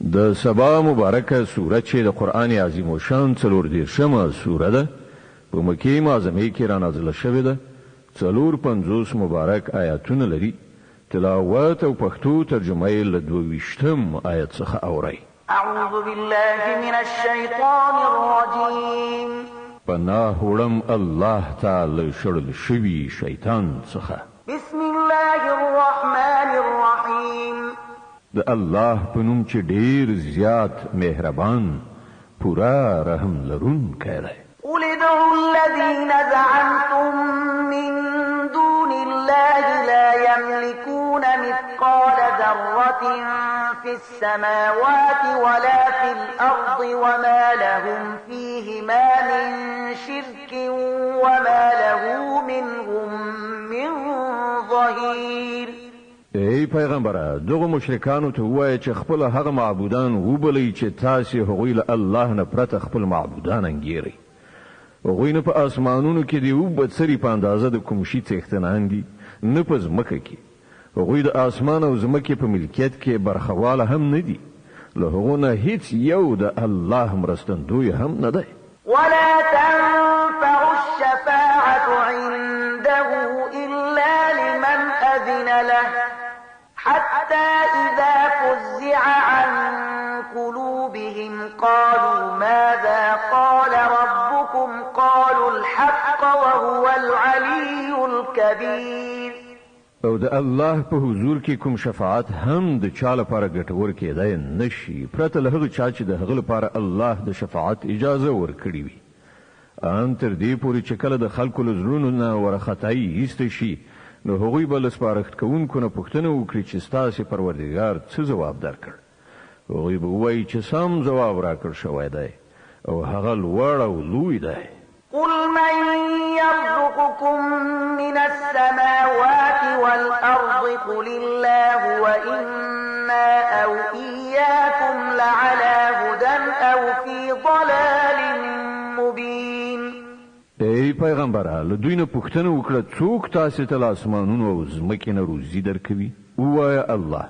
د سبا مبارکه سوره چې د قرآن عظیم الشان 40 سوره ده په مکه معظمه کې را نازله شوې ده. 450 مبارک آیاتونه لري. تلاوت او پښتو ترجمه یې له 22 آیت څخه اوري. اعوذ بالله من الشیطان الرجیم. پناه وړم الله تعالی شړل شوی شیطان څخه. بسم الله الرحمن الرحیم. د الله په نوم چې ډیر زیات مهربان پورا رحم لرونکی دی. قل ادعوا الذين زعمتم من دون الله لا يملكون مثقال ذرة في السماوات ولا في الأرض وما لهم فيهما من شرك وما له منهم من ظهير. ای پیغمبره دغه مشرکانو ته وایي چې خپل هغه معبودان وبلئ چې تاسو هغوی له الله نه پرته خپل معبودان انګیرئ. هغوی نه په اسمانونو کې دی او بدسری په اندازه د کوم شي څښتنان دي نه په ځمکه کې. هغوی د اسمان او ځمکې په ملکیت کې برخواله هم نه دي. له هغو نه هیڅ یو د الله مرستندوی هم نه دی. ولا تنفع الشفاعة عنده إلا لمن أذن له حتى إذا فزع عن قلوبهم قالوا ماذا قال ربكم قالوا الحق وهو العلي الكبير. او د الله په حضور کې کوم شفاعت هم د چا لپاره ګټور کېدای نشي پرته له هغه چا چې د هغه لپاره الله د شفاعت اجازه ورکړي وي. ان تر دې پورې چې کله د خلکو له زړونو نه ورختایي ایست شي نو هغوی به له سپارښت کوونکو نه پوښتنه وکړي چې ستاسې پروردګار څه ځواب درکړ. هغوی به ووایي چې سم ځواب راکړ شوی دی او هغه لوړ او لوی دی. قل من يرزقكم من السماوات والأرض قل الله وإنا أو إياكم لعلى هدى أو في ضلال مبين. ای پیغمبره له دوی نه پوښتنه وکړه څوک تاسو ته له اسمانونو او ځمکې نه روزي درکوي؟ ووایه الله.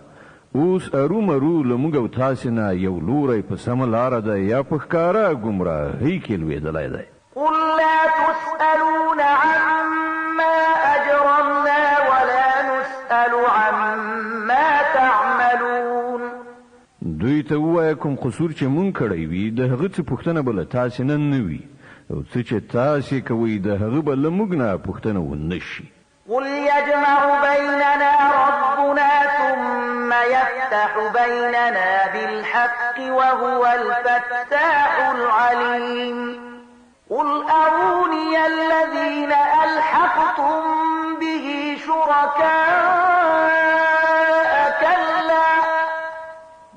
اوس ارومرو له موږ او تاسو نه یو لوری په سمه لاره ده یا په ښکاره ګمراهۍ کې لوېدلی دی. قل لا تسألون عما أجرمنا ولا نسأل عما تعملون. دوی ته ووایه کوم قصور چې مونږ کړی وي د هغه څه پوښتنه به له تاسې نه وي او څه چې تاسې کوئ د هغه به له موږ نه پوښتنه ونه شي. قل يجمع بيننا ربنا ثم يفتح بيننا بالحق وهو الفتاح العليم. قل أروني الذين ألحقتم به شركاء كلا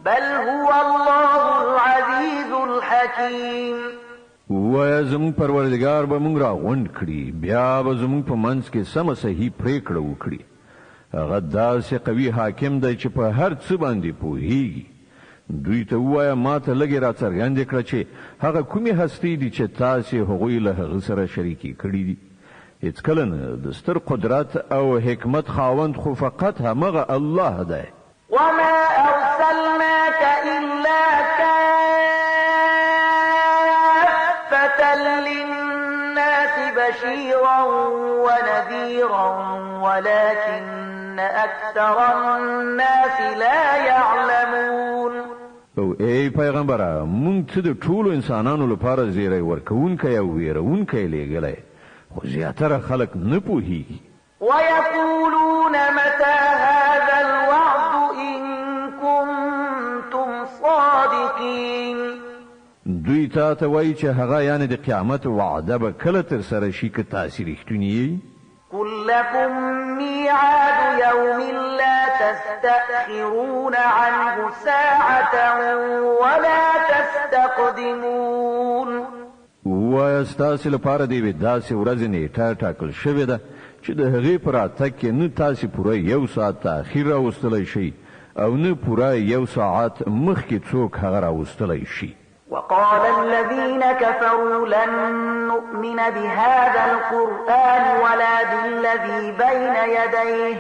بل هو الله العزيز الحكيم. وایه زموږ پروردګار به موږ راغونډ کړي بیا به زموږ په منځ کې سمه صحیح پریکړه وکړي. هغه داسې قوي حاکم دی چې په هر څه باندې پوهیږي. دوی ته ووایه ما ته لږې راڅرګندې کړه چې هغه کومې هستۍ دي چې تاسې هغوی له هغه سره شریکې کړي دي. هېڅکله نه د ستر قدرت او حکمت خاوند خو فقط همغه الله دی. وما أرسلناك إلا كافة للناس بشيرا ونذيرا ولكن أكثر الناس لا يعلمون. او ای پیغمبره مونږ ته د ټولو انسانانو لپاره زیری ورکوونکی او ویرونکی لیږلی خو زیاتره خلک نه پوهیږي. ويقولون متى هذا الوعد إن كنتم صادقين. دوی ته وایي چې هغه یعنې د قیامت وعده به کله ترسره شي که تاسې رښتونی یئ. قل لكم ميعاد يوم لا تستأخرون عنه ساعة ولا تستقدمون. وایه ستاسې لپاره د یوې داسې ورځې نیټه ټاکل شوې ده چې د هغې په راتګ کې نه تاسې پوره 1 ساعت تاخیر راوستلی شئ او نه پوره 1 ساعت مخکې څوک هغه راوستلی شي. وقال الذين كفروا لن نؤمن بهذا القرآن ولا بالذي بين يديه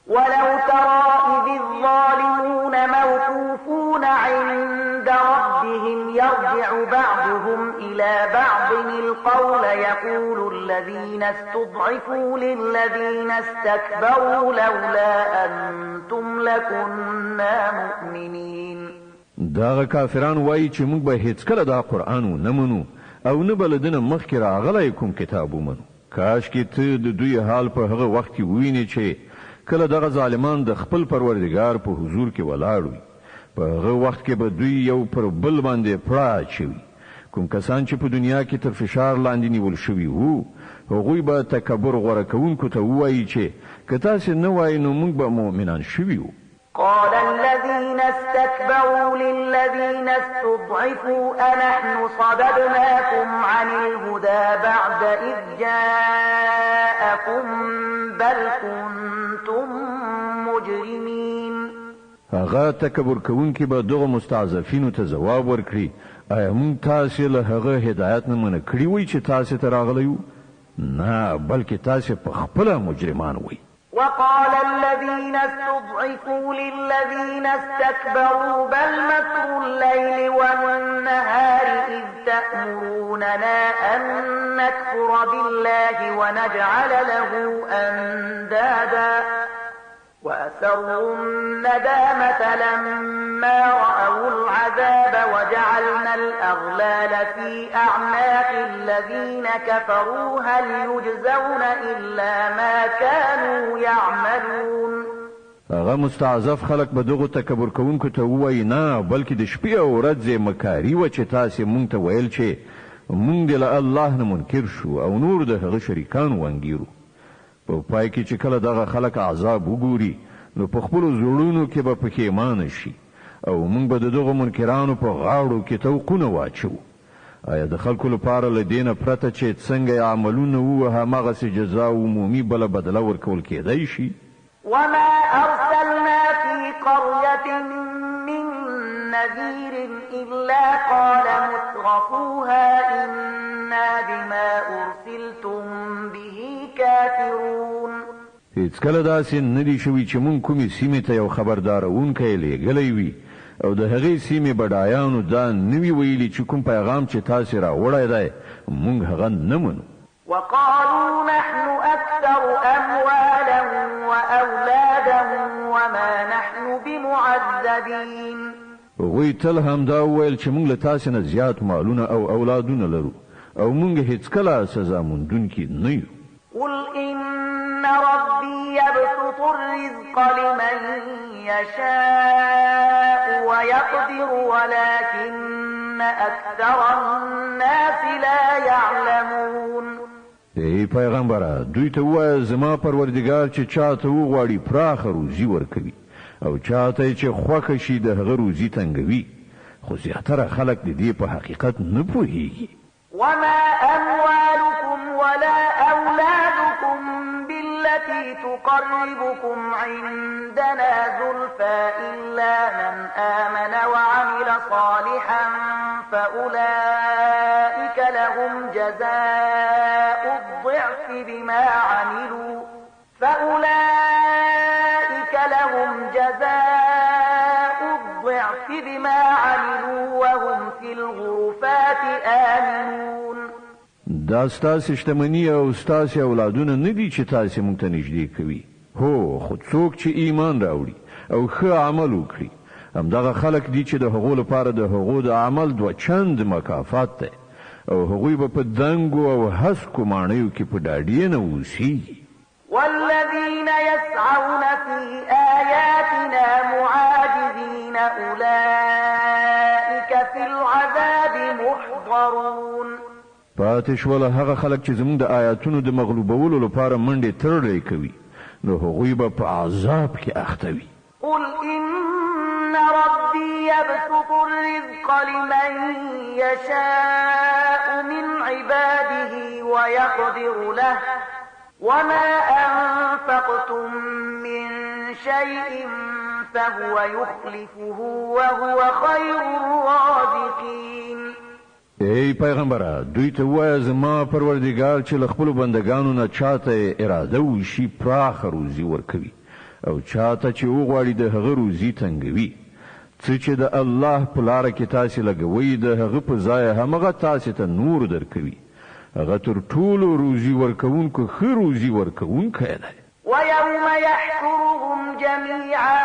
ولو ترى إذ الظالمون موقوفون عند ربهم يرجع بعضهم إلى بعض القول يقول الذين استضعفوا للذين استكبروا لولا أنتم لكنا مؤمنين. داغه کافران وایي چې موږ به هیڅ کله دا قرآن نه منو او نه بلدنه مخکې راغلی کوم کتاب ومنو. کاش کې ته د دوی حال په هغه وخت کې وینې چې کله دغه ظالمان د خپل پروردګار په حضور کې ولاړ وي. په هغه وخت کې به دوی یو پر بل باندې پړه اچوي. کوم کسان چې په دنیا کې تر فشار لاندې نیول شوي وو هغوی به تکبر غوره کوونکو ته ووایي چې که تاسې نه وایي نو موږ به مؤمنان شوي وو. قال الذين استكبروا للذين استضعفوا أنحن صددناكم عن الهدى بعد إذ جاءكم بل كنتم مجرمين. هغه تکبر کوونکي به دغه مستضعفینو ته جواب ورکړي آیا موږ تاسې له هغه هدایت نه منع کړي وای چې تاسې ته راغلی یو؟ نه بلکې تاسې په خپله مجرمان وای. وقال الذين استضعفوا للذين استكبروا بل مكر الليل والنهار إذ تأمروننا أن نكفر بالله ونجعل له أندادا وأسروا الندامة لما رأوا العذاب وجعلنا الأغلال في أعناق الذين كفروا هل يجزون إلا ما كانوا يعملون. هغه مستعذف خلق به دغه تکبر کوونکو ته وایي نه بلکې د شپې او ورځې مکاري و چې تاسې مونږ ته ویل چې مونږ د الله نه منکر شو او نور د هغه شریکان وانګیرو. په پای کې چې کله دغه خلک عذاب وګوري نو په خپلو زړونو کې به پښیمانه شي او موږ به د دغه منکرانو په غاړو کې توقونه واچو. آیا د خلکو لپاره له دې نه پرته چې څنګه عملونه وو هماغسې جزا عمومي بله بدله ورکول کېدی شي؟ وما أرسلنا في قرية من نذير إلا قال مترفوها إنا بما أرسلتم به كافرون. هیڅ کله داسې نه دي شوي چې مونږ کومې سیمې ته یو خبردارونکی لیږلی وي او د هغې سیمې بډایانو دا نه وي ویلي چې کوم پیغام چې تاسې راوړی دی مونږ هغه نه منو. وقالوا نحن أكثر أموالا وأولادا وما نحن بمعذبين. هغوی تل همدا وویل چې مونږ له تاسې نه زیات مالونه او اولادونه لرو او مونږ هیڅکله سزا موندونکي نه یو. قل إن ربي يبسط الرزق لمن يشاء ويقدر ولكن أكثر الناس لا يعلمون. ای پیغمبره دوی ته ووایه زما پروردګار چې چاته وغواړي پراخه روزي ورکوي او چاته چې خوښه شي د هغه روزي تنګوي خو زیاتره خلک د دې په حقیقت نه پوهیږي. وما أموالكم ولا أولادكم بالتي تقربكم عندنا زلفى إلا من آمن وعمل صالحا فأولئك لهم جزاء الضعف بما عملوا وهم في الغرفات آمنون. دا ستاسې شتمني او ستاسې اولادونه نه دي چې تاسې مونږ ته نږدې کوي. هو خو څوک چې ایمان راوړي او ښه عمل وکړي همدغه خلک دي چې د هغو لپاره د هغو د عمل دوه چند مکافات دی او هغوی به په دنګو او هسکو ماڼیو کې په ډاډې نه اوسیږي. والذين يسعون في آياتنا معاجزين أولئك في العذاب محضرون. پاتې شول هغه خلک چې زموږ د آیاتونو د مغلوبولو لپاره منډې ترړې کوي نو هغوی به په عذاب کې اخته وي. قل إن ربي يبسط الرزق لمن يشاء من عباده ويقدر له وما أنفقتم من شيء فهو يخلفه وهو خير الرازقين. ای پیغمبره دوی ته وایه زما پروردګار چې له خپلو بندګانو نه چاته اراده وشي پراخه روزي ورکوي او چاته چې وغواړي د هغه روزي تنګوي څه چې د الله په لاره کې تاسو لګوي د هغه په ځای همغه تاسو ته نور درکوي هغه تر ټولو روزي ورکوونکو ښه روزي ورکوونکی دی ويوم يحشرهم جميعا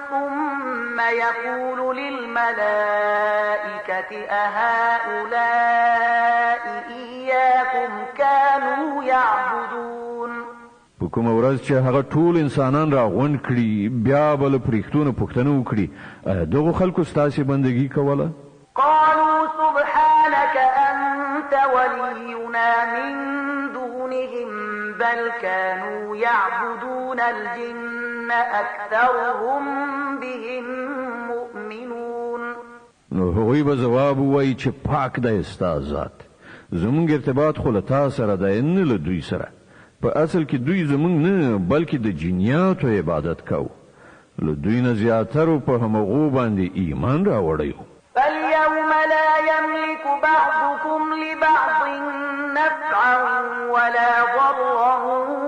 ثم يقول للملائكة أهؤلاء إياكم كانوا يعبدون په کومه ورځ چې هغه ټول انسانان راغونډ کړي بیا به له پرښتونو پوښتنه وکړي دغه خلکو ستاسې بندګي کوله قالوا سبحانك أنت ولينا من دونهم بل كانوا يعبدون الجن أكثرهم بهم مؤمنون نو هغوی به ځواب ووایي چې پاک دی ستا ذات زموږ ارتباط خو له تا سره دی نه له دوی سره په اصل کې دوی زموږ نه بلکې د جنیاتو عبادت کوو له دوی نه زیاترو په همغو باندې ایمان راوړی فاليوم لا يملك بعضكم لبعض نفعا ولا ضرا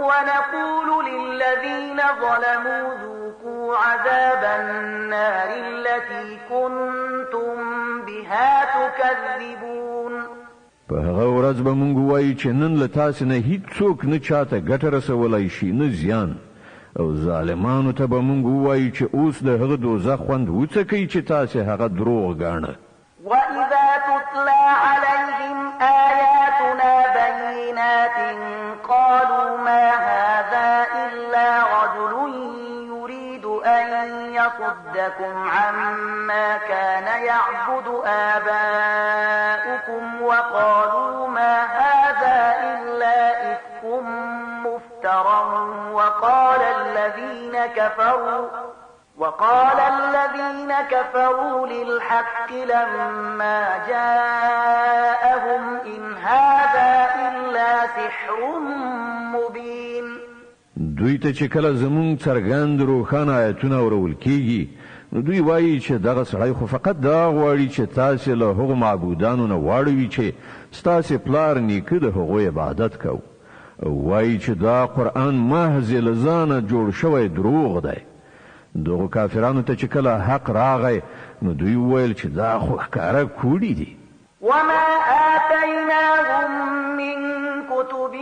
ونقول للذين ظلموا ذوقوا عذاب النار التي كنتم بها تكذبون په هغه ورځ به مونږ وایو چې نن له تاسو نه هیڅوک نه چاته ګټه رسولای شي نه زیان او ظالمانو ته به مونږ وایو چې اوس د هغه دوزخ خوند وڅکئ چې تاسو هغه دروغ ګاڼه وإذا تتلى عليهم آياتنا بينات قالوا ما هذا إلا رجل يريد أن يصدكم عما كان يعبد آباؤكم وقالوا ما هذا إلا إفك مفترى وقال الذين كفروا للحق لما جاءهم إن هذا إلا سحر مبين دوی ته چې کله زمون څرګند روښانه آیتونه اورول کیږي نو دوی وایي چې دغه سړی خو فقط دا غواړي چې تاسو له هغو معبودانو نه واړوي چې ستاسو پلار نیکه د هغو عبادت کوي او وایي چې دا قرآن محض له ځانه جوړ شوی دروغ دی دغه کافرانو ته چې کله حق راغی نو دوی ویل چې دا خو ښکاره کوډي دي وما آتيناهم من كتب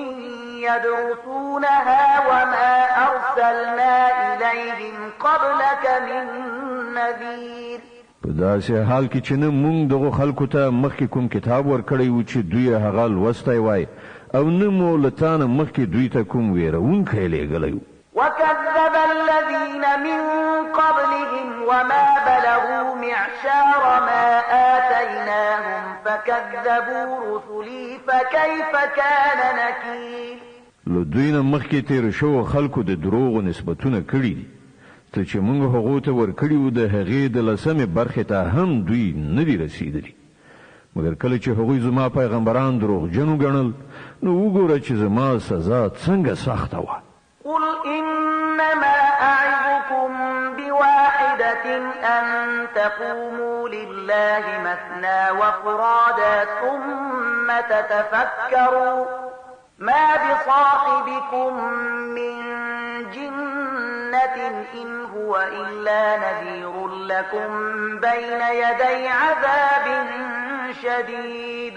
يدرسونها وما أرسلنا إليهم قبلك من نذير په داسې حال کې چې نه مونږ دغه خلکو ته مخکې کوم کتاب ورکړی و چې دوی هغه لوستی وای او نه مو له تا نه مخکې دوی ته کوم ویرونکی لیږلی وكذب الذين من قبلهم وما بلغوا معشار ما آتيناهم فكذبوا رسلي فكيف كان نكير له دوی نه مخکې تیر شو خلکو د دروغو نسبتونه کړي دي ته چې موږ هغو ته ورکړي وو د هغې د لسمې برخې ته هم دوی نه دي رسېدلي مګر کله چې هغوی زما پیغمبران دروغجن وګڼل نو وګوره چې زما سزا څنګه سخته وه قل إنما أعظكم بواحدة أن تقوموا لله مثنى وفرادا ثم تتفكروا ما بصاحبكم من جنة إن هو إلا نذير لكم بين يدي عذاب شديد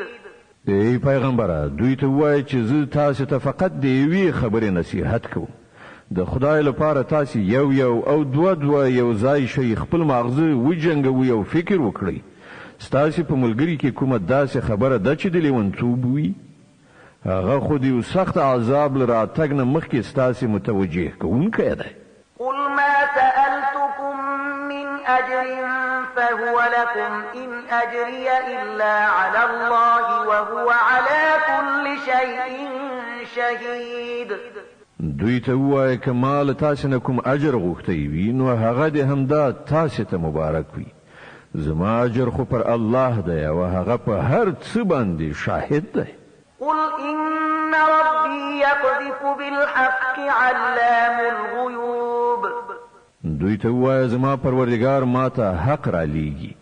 ای پیغمبره دوی ته وایي چې زه تاسو ته فقط د یوې خبرې نصیحت کوم د خدای لپاره تاسو یو او دوه یو ځای شئ خپل ماغزه وجنګوئ او فکر وکړئ ستاسو په ملګري کې کومه داسې خبره ده چې د لیونتوب وي هغه خو د یو سخت عذاب له راتګ نه مخکې ستاسو متوجه کوونکی دی قل ما سألتكم من أجر فهو لكم إن أجري إلا على الله وهو على كل شيء شهيد دوی ته ووایه که ما له تاسو نه کوم اجر غوښتی وي نو هغه دې همدا تاسو ته مبارک وي زما اجر خو پر الله دی او هغه په هر څه باندې شاهد دی قل إن ربي يقذف بالحق علام الغيوب دوی ته ووایه زما پروردګار ما ته حق را لیږي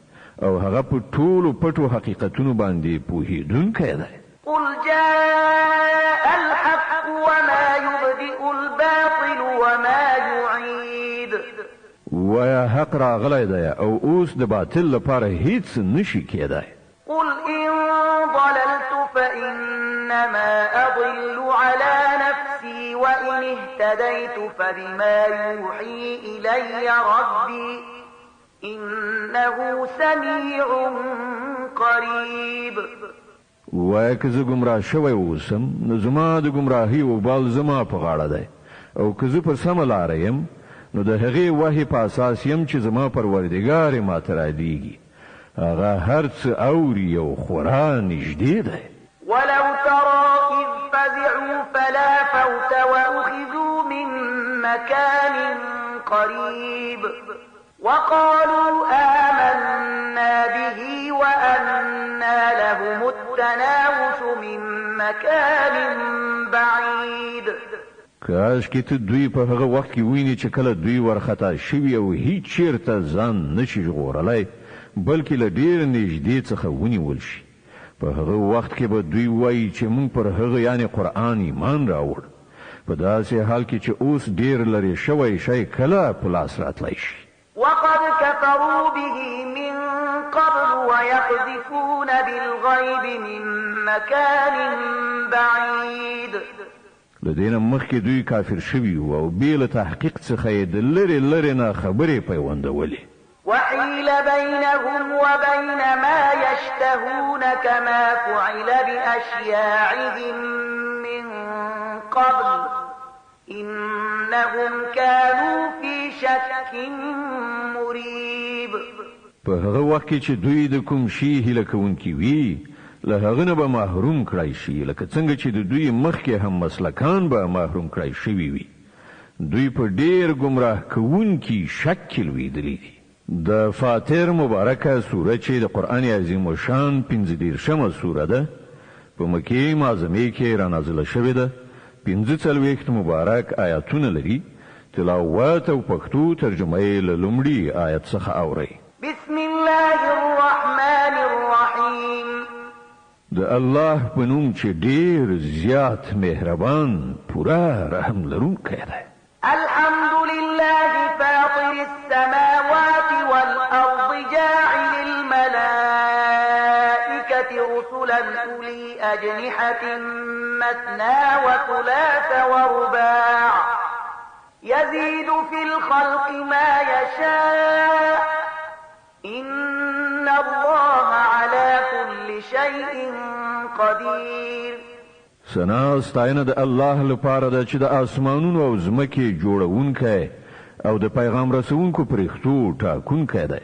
او هغه په ټولو پټو حقیقتونو باندې پوهېدونکی دی قل جاء الحق وما يبدئ الباطل وما يعيد بیا حق راغلی دی او اوس د باطل لپاره هیڅ نشي کېدای. قل إن ضللت فإنما أضل على نفسي وإن اهتديت فبما يوحي إلي ربي إنه سميع قريب. وای که زه ګمراه شوی اوسم نو زما د ګمراهي وبال زما په غاړه دی او که زه پر سمه لاره یم نو د هغې وحي په اساس یم چې زما پروردګار یې ماته رادیږي. هغه هر څه اوري او خورا نږدې دی. ولو ترى إذ فزعوا فلا فوت وأخذوا من مكان قريب وقالوا آمنا به وأنى لهم التناوش من مكان بعيد. کاش کې ته دوی په هغه وخت کې ویني چې کله دوی ورخطا شوي او هیڅ چیرته ځان نشي ژغورلی بلکې له ډېر نږدې څخه ونیول شي. په هغه وخت کې به دوی وایي چې موږ پر هغه یعنی قرآن ایمان راوړ. په داسې حال کې چې اوس ډېر لرې شوی شی کله په لاس راتلی شي. وقد كفروا به من قبل ويقذفون بالغيب من مكان بعيد. لدينا مخکې دوی کافر شوي وو او بې له تحقیق څخه یې د لرې لرې نه خبرې پیوندولې. وحيل بينهم وبين ما يشتهون كما فعل بأشياعهم من قبل إنهم كانوا في شك مريب. په هغه وخت کې چې دوی د کوم شي هیله کوونکي وي له هغه نه به محروم کړای شي لکه څنګه چې د دوی مخکې هم مسلکان به محروم کړای شوي وي. دوی په ډېر ګمراه کوونکي شک کې لوېدلي دي. د فاتر مبارکه سوره چې د قرآن عظیم شان 15 سوره ده په مکې معظمې کې رانازله شوې ده. 45 مبارک آیاتونه لري. تلاوت او پښتو ترجمه یې له لومړي آیت څخه اورئ. بسم الله الرحمن الرحیم. د الله په نوم چې ډېر زیات مهربان پوره رحم لرونکی دی. الحمد لله فاطر السماوات والأرض جاعل الملائكة رسلا أولي أجنحة مثنى وثلاث ورباع يزيد في الخلق ما يشاء إن الله على كل شيء قدير. ثنا ستاینه د الله لپاره ده چې د اسمانونو او ځمکې جوړونکی او د پیغام رسونکو پرښتو ټاکونکی دی.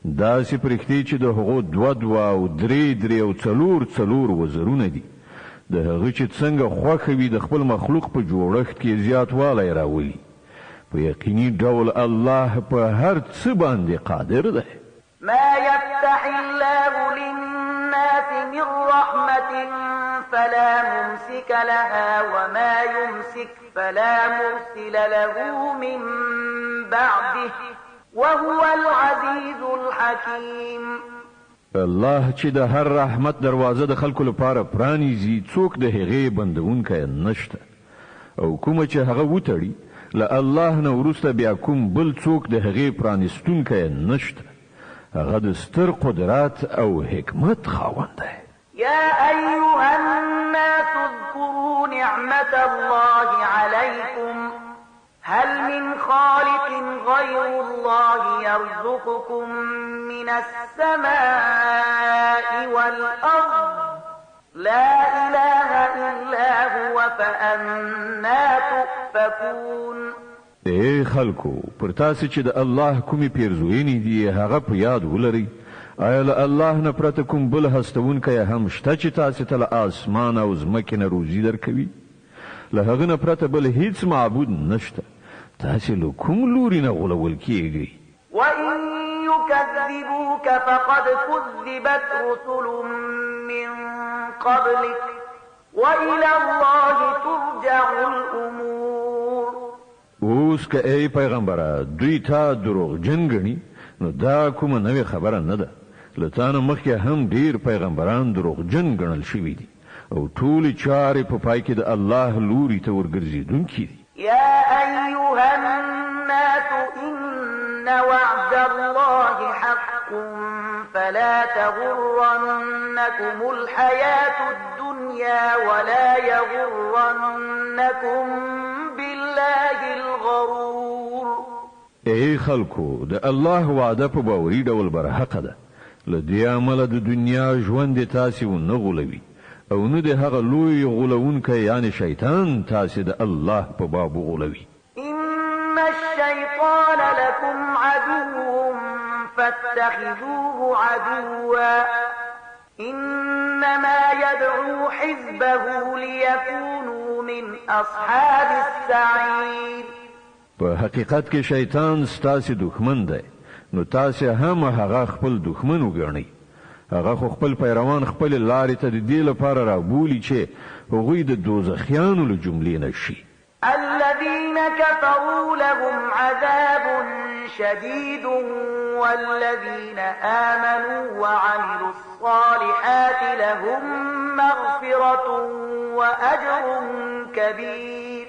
داسې پرښتې چې د هغو 2 او 3 او 4 وزرونه دي. د هغه چې څنګه خوښه وي د خپل مخلوق په جوړښت کې زیاتوالی راولي. په یقیني ډول الله په هر څه باندې قادر دی. ما يفتح الله للناس من رحمة فلا ممسك لها وما يمسك فلا مرسل له من بعده وهو العزيز الحكيم. الله چې د هر رحمت دروازه د خلکو لپاره پرانیزي څوک د هغې بندونکی نشته او کومه چې هغه وتړي له الله نه وروسته بیا کوم بل څوک د هغې پرانیستونکی نشته. هغه د ستر قدرت او حکمت خاوند دی. يا أيها الناس اذكروا نعمة الله عليكم هل من خالق غير الله يرزقكم من السماء والأرض لا إله إلا هو فأنا تؤفكون. ای خلکو پر تاسو چې د الله کومې پیرزوینې دي هغه په یاد ولرئ. آیا له الله نه پرته کوم بل هستونکی هم شته چې تاسو ته له اسمان او ځمکې نه روزي درکوي؟ له هغه نه پرته بل هیڅ معبود نشته. تاسو له کوم لوري نه غولول کیږئ؟ وإن يكذبوك فقد كذبت رسل من قبلك وإلى الله ترجع الأمور. اوس که ای پیغمبره دوی تا دروغجن ګڼي نو دا کومه نوې خبره نه ده. له تا نه مخکې هم ډېر پیغمبران دروغجن ګڼل شوي دي او ټولې چارې په پای کې د الله لوري ته ورګرځېدونکي دي. يا أيها الناس إن وعد الله حق فلا تغرنكم الحياة الدنيا ولا يغرنكم بالله الغرور. ای خلکو د الله وعده په باوري ډول برحقه ده. له دې عمله د دنیا ژوند تاسې ونه غولوي او نه د هغه لوی غولونکی یعنی شیطان تاسې د الله په باب غولوي. إن الشيطان لكم عدو فاتخذوه عدوا إنما يدعو حزبه ليكونوا من أصحاب السعير. په حقیقت کې شیطان ستاسې دښمن دی نو تاسې هم هغه خپل دښمن وګڼئ. هغه خو خپل پیروان خپل لارې ته د دې لپاره رابولي چې هغوی د دوزخیانو له جملې نه شي. الذين كفروا لهم عذاب شديد والذين آمنوا وعملوا الصالحات لهم مغفرة وأجر كبير.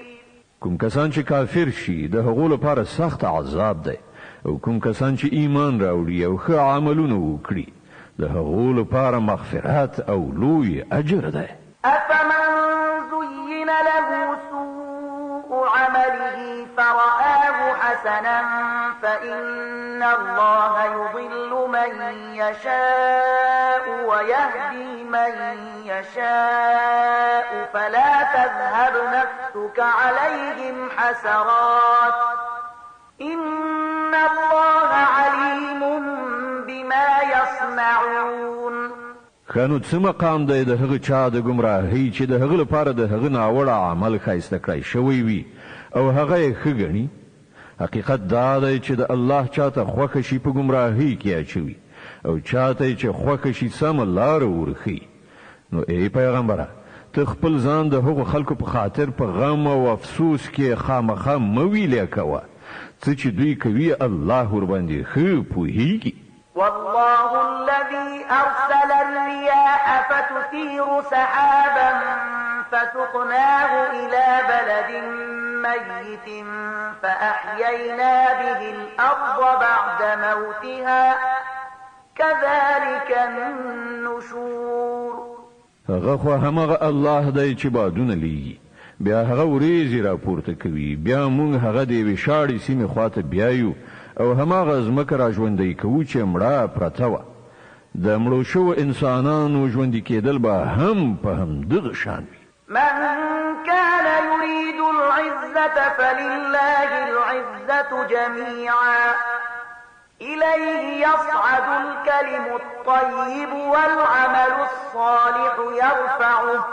کوم کسان چې کافر شي د هغو لپاره سخت عذاب دی او کوم کسان چې ایمان راوړي او ښه عملونه وکړي د هغو لپاره مغفرت او لوی اجر دی. أفمن زين له سوء عمله فرآه حسنا فإن الله يضل من يشاء ويهدي من يشاء فلا تذهب نفسك عليهم حسرات إن الله عليم بما يصنعون. خانو څه مقام دی د هغه چا د ګمراهۍ چې د هغه لپاره د هغه ناوړه عمل ښایسته کړی شوی وي او هغه یې ښه ګڼي. حقیقت دا دی چې د الله چاته خوښه شي په ګمراهۍ کې اچوي او چاته چې خوښه شي سمه لاره ورښي. نو ای پیغمبره ته خپل ځان د هغو خلکو په خاطر په غم او افسوس کې خامخا مه ویلې کوه. څه چې دوی کوي الله ورباندې ښه پوهیږي. والله الذي أرسل الرياح فتثير سحابا فسقناه إلى بلد ميت فأحيينا به الأرض بعد موتها كذلك النشور. هغه خو همغه الله دی چې بادونه لیږي بیا هغه وریځې راپورته کوي بیا موږ هغه د یوې شاړې سیمې خواته بیایو او هماغه ځمکه را ژوندی کوو چې مړه پرته وه. د مړو شوو انسانانو ژوندي کېدل به هم په همدغه شان وي. من كان يريد العزة فلله العزة جميعا إليه يصعد الكلم الطيب والعمل الصالح يرفعه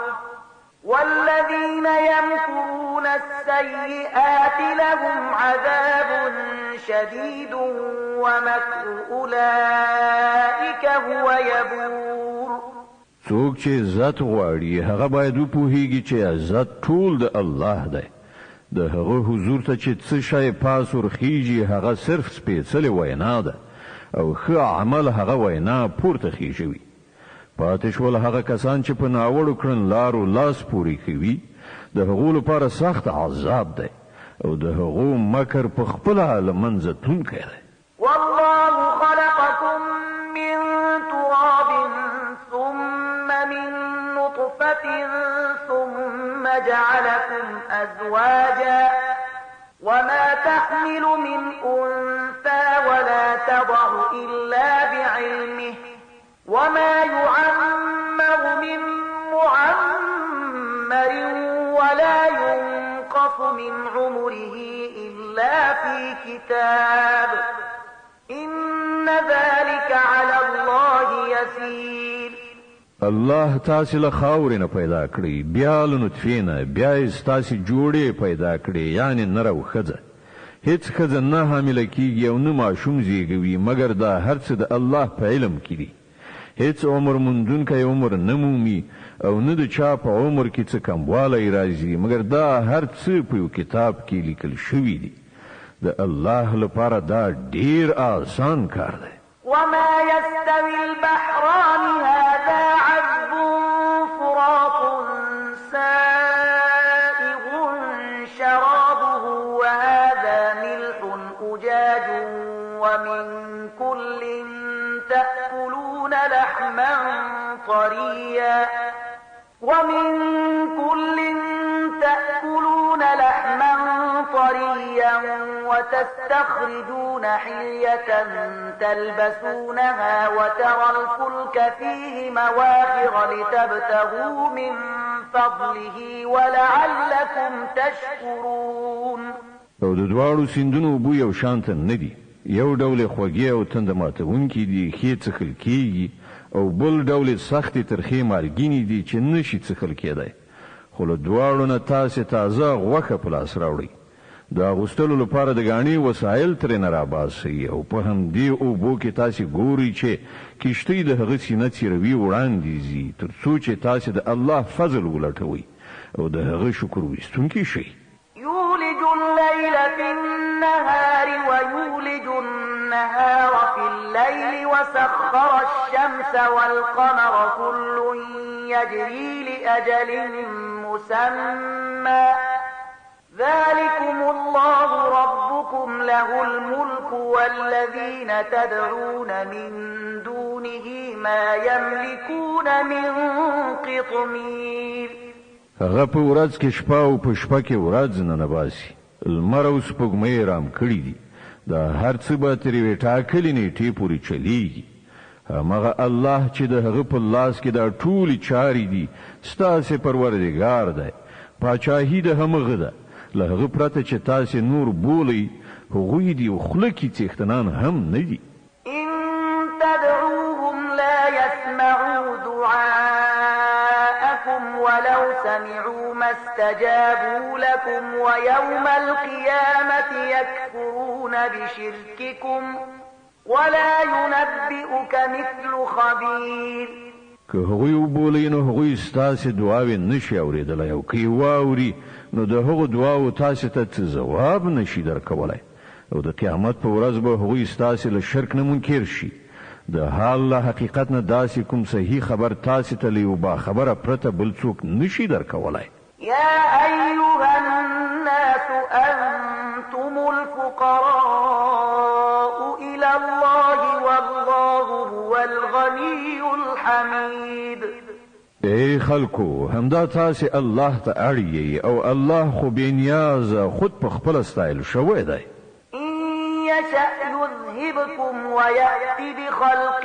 والذين يمكرون السيئات لهم عذاب شديد ومكر أولئك هو يبور. څوک چې عزت غواړي هغه باید وپوهیږي چې عزت ټول د الله دی. د هغه حضور ته چې څه شی پاس ورخیږي هغه صرف سپېڅلې وینا ده او ښه عمل هغه وینا پورته خیژوي. پاتې شول هغه کسان چې په ناوړو کړنلارو لاس پورې کوي د هغو لپاره سخت عذاب دی او د هغو مکر په خپله له منځه تلونکی دی. والله خلقكم من تراب ثم من نطفة ثم جعلكم أزواجا وما تحمل من أنثى ولا تضع إلا بعلمه وما يعمر من معمر ولا ينقص من عمره إلا في كتاب إن ذلك على الله يسير. الله تاسې له خاورې نه پیدا کړی بیا له نطفې نه بیا یې ستاسې جوړې پیدا کړې یعنې نر او ښځه. هیڅ ښځه نه حامله کیږي او نه ماشوم زیږوي مګر دا هر څه د الله په علم کې دي. هیڅ عمر موندونکی عمر نه مومي او نه د چا په عمر کې څه کموالی راځي مګر دا هر څه په یو کتاب کې لیکل شوي دي. د الله لپاره دا ډیر آسان کار دی. وما يستوي البحران هذا عذب فرات سائغ شرابه لحما طريا ومن كل تأكلون لحما طريا وتستخرجون حلية تلبسونها وترى الفلك فيه مواخر لتبتغوا من فضله ولعلكم تشكرون. او د دواړو سیندونو بو یو شانت نه دي، یو ډول خوږی او تند ماتونکي دي ښې څښل کیږي، او بل ډول سختې ترخې مالګینې دي چې نشي څښل کېدی، خو له دواړو نه تاسې تازه غوښه په لاس راوړئ. د اغوستلو لپاره د ګاڼې وسایل ترېنه راباسئ او په همدې اوبو کې تاسې ګورئ چې کښتۍ د هغه سینه څیروي وړاندې ځي، تر څو چې تاسې د الله فضل ولټوئ او د هغه شکر ویستونکي شئ. يولج الليل في النهار ويولج النهار في الليل وسخر الشمس والقمر كل يجري لأجل مسمى ذلكم الله ربكم له الملك والذين تدعون من دونه ما يملكون من قطمير. هغه په ورځ کې شپه او په شپه کې ورځ نه باسي، لمر او سپوږمۍ رام کړي دي، دا هر څه به تر یوې ټاکلې نیټې پورې چلیږي. همغه الله چې د هغه په لاس کې دا ټولې چارې دي ستاسې پروردګار دی، پاچاهي د همغه ده، له هغه پرته چې تاسې نور بولئ هغوی دي او خوله کې څښتنان هم نه دي. إن تدعوهم لا يسمعوا دعاءكم ولو سمعوا ما استجابوا لكم ويوم القيامة يكفرون بشرككم ولا ينبئك مثل خبير. که هغوی وبولئ نو هغوی ستاسې دعاوې نشي اورېدلی، او که یې واوري نو د هغو دعاو تاسې ته څه ځواب نشي درکولی، او د قیامت په ورځ به هغوی ستاسې له شرک نه منکر شي. د حال له حقیقت نه داسې کوم صحیح خبر تاسې ته له یو باخبره پرته بل څوک نشي درکولی. يا أيها الناس أنتم الفقراء إلى الله والله هو الغني الحميد. ای خلکو، همدا تاسې الله ته اړ او الله خو بې نیازه خود په خپله ستایل شوی دی. يشأ يذهبكم ويأتي بخلق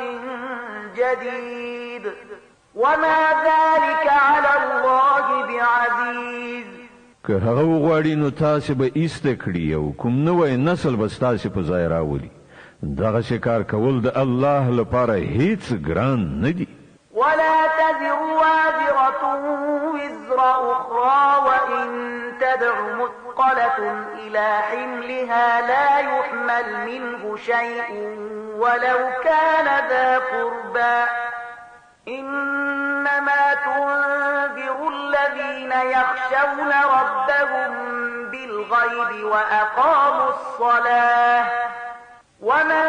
جديد وما ذلك على الله بعزيز. که هغه وغواړي نو تاسې به ایسته کړي او کوم نوی نسل به ستاسې په ځای راولي. دغسې کار کول د الله لپاره هیڅ ګران نه دي. ولا تزر وازرة وزر أخرى وإن تدع مثقلة إلى حملها لا يحمل منه شيء ولو كان ذا قربى إنما تنذر الذين يخشون ربهم بالغيب وأقاموا الصلاة ومن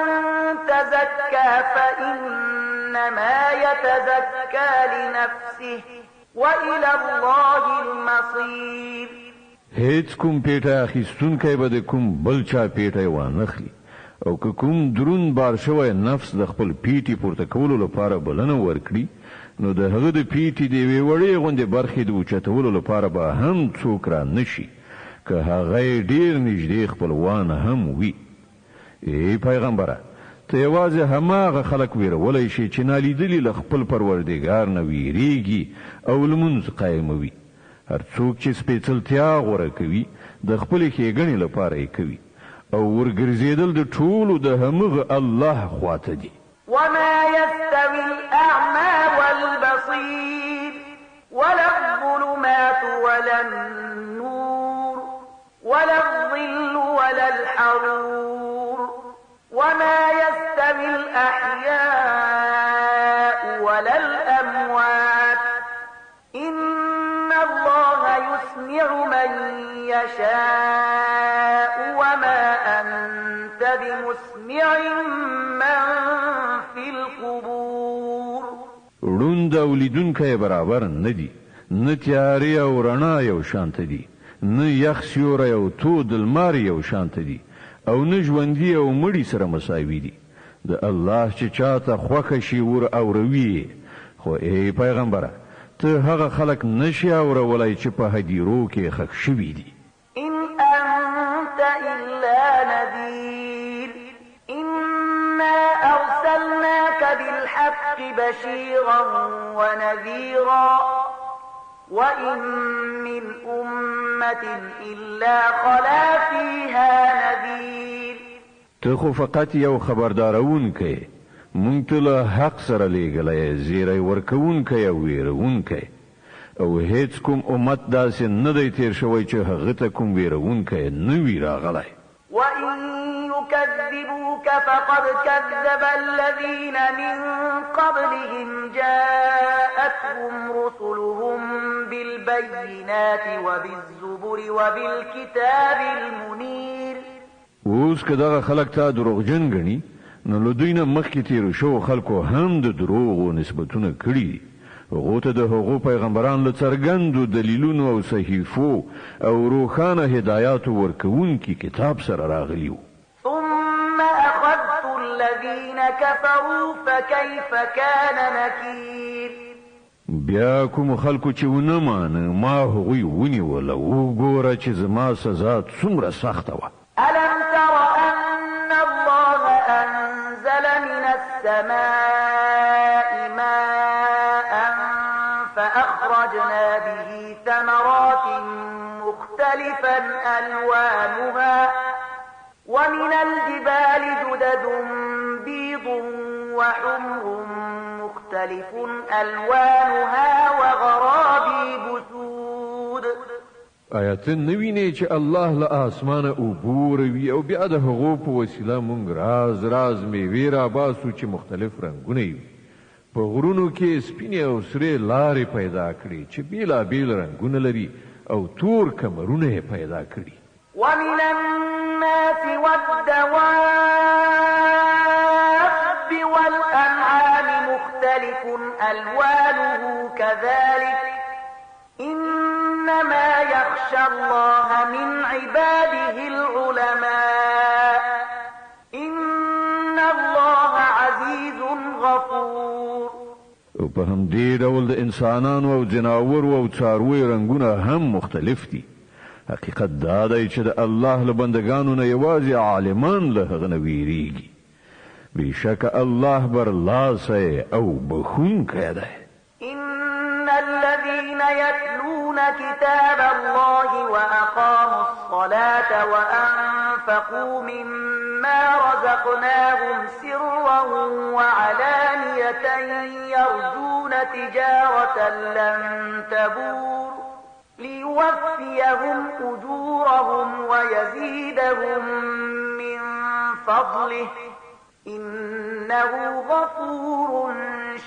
تزكى فإنما يتزكى لنفسه وإلى الله المصير. هیڅ کوم پیټه اخیستونکی به د کوم بل چا پیټه وانخلي، او که کوم درون بار شوی نفس د خپل پیټې پورته کولو لپاره بلنه ورکړي نو د هغه د پیټې د یوې وړې غوندې برخې د اوچتولو لپاره به هم څوک را نشي، که هغه ډېر نږدې خپلوان هم وي. ای پیغمبره، ته یوازې هماغه خلک ویرولی شي چې نالیدلي له خپل پروردګار نه ویریږي او لمونځ قایموي. هر څوک چې سپېڅلتیا غوره کوي د خپلې ښېګڼې لپاره یې کوي، او ورګرځېدل د ټولو د همغه الله خواته دي. وما يستوي الأعمى والبصير ولا الظلمات ولا النور ولا الظل ولا الحرور وما يستوي الأحياء ولا الأموات إن الله يسمع من يشاء وما أنت بمسمع من في القبور. ړوند او لیدونکی برابر نه دي، نه تیارې او رڼا یو شانته دي، نه یخ سیوری او تود لمر یو شانته دي، او نه ژوندي او مړي سره مساوي دي. د الله چې چاته خوښه شي ور اوروي خو ای پیغمبره ته هغه خلک نشي اورولای چې په هدیرو کې خښ شوي دي إن أنت إلا نذير إنا أرسلناك بالحق بشيرا ونذيرا وإن من أمة إلا خلا فيها نذير ته خو فقط یو خبردارونکی مونږ ته له حق سره لیږلی زیری ورکوونکی او ویرونکی او هیڅ کوم امت داسې نه دی تیر شوی چې هغه ته کوم ویرونکی نه وي راغلی وإن يكذبوك فقد كذب الذين من قبلهم جاءتهم رسلهم بالبينات وبالزبر وبالكتاب المنير اوس که دغه خلک ته دروغجن ګڼي نو له دوی نه مخکې تیرو شوو خلکو هم د دروغو نسبتونه کړي دي هغو ته د هغو پیغمبران له څرګندو دلیلونو او صحیفو او روښانه هدایاتو ورکوونکي کتاب سره راغلي وو ثم أخذت الذين كفروا فكيف كان نكير بیا کوم خلکو چې ونه مانه ما هغوی ونیول او وګوره چې زما سزا څومره سخته وه ألم تر أن الله أنزل من السماء ماء فأخرجنا به ثمرات مختلفا ألوانها ومن الجبال جدد بيض وحمر مختلف ألوانها وغرابيب سود آیات نوینه چې الله له اسمانه اوبوروي او بیا د هغو په وسیله مونږ راز میوې راباسو چې مختلف رنګونه وي په غرونو کې سپینې او سرې لارې پیدا کړي چې بیلابیل رنګونه لري او تور کمرونه یې پیدا کړي ومن الناس والدواب والأنعام مختلف ألوانه كذلك إنما يخشى الله من عباده العلماء إن الله عزيز غفور او په همدې ډول د انسانانو او جناورو او څارویو رنګونه هم مختلف دي حقیقت دا دی چې د الله له بندګانو نه یوازې عالمان له هغه نه ویریږي بېشکه الله برلاسی او بخښونکی دی إن الذين يتلون كتاب الله وأقاموا الصلاة وأنفقوا مما رزقناهم سرا وعلانية يرجون تجارة لن تبور ليوفيهم أجورهم ويزيدهم من فضله إنه غفور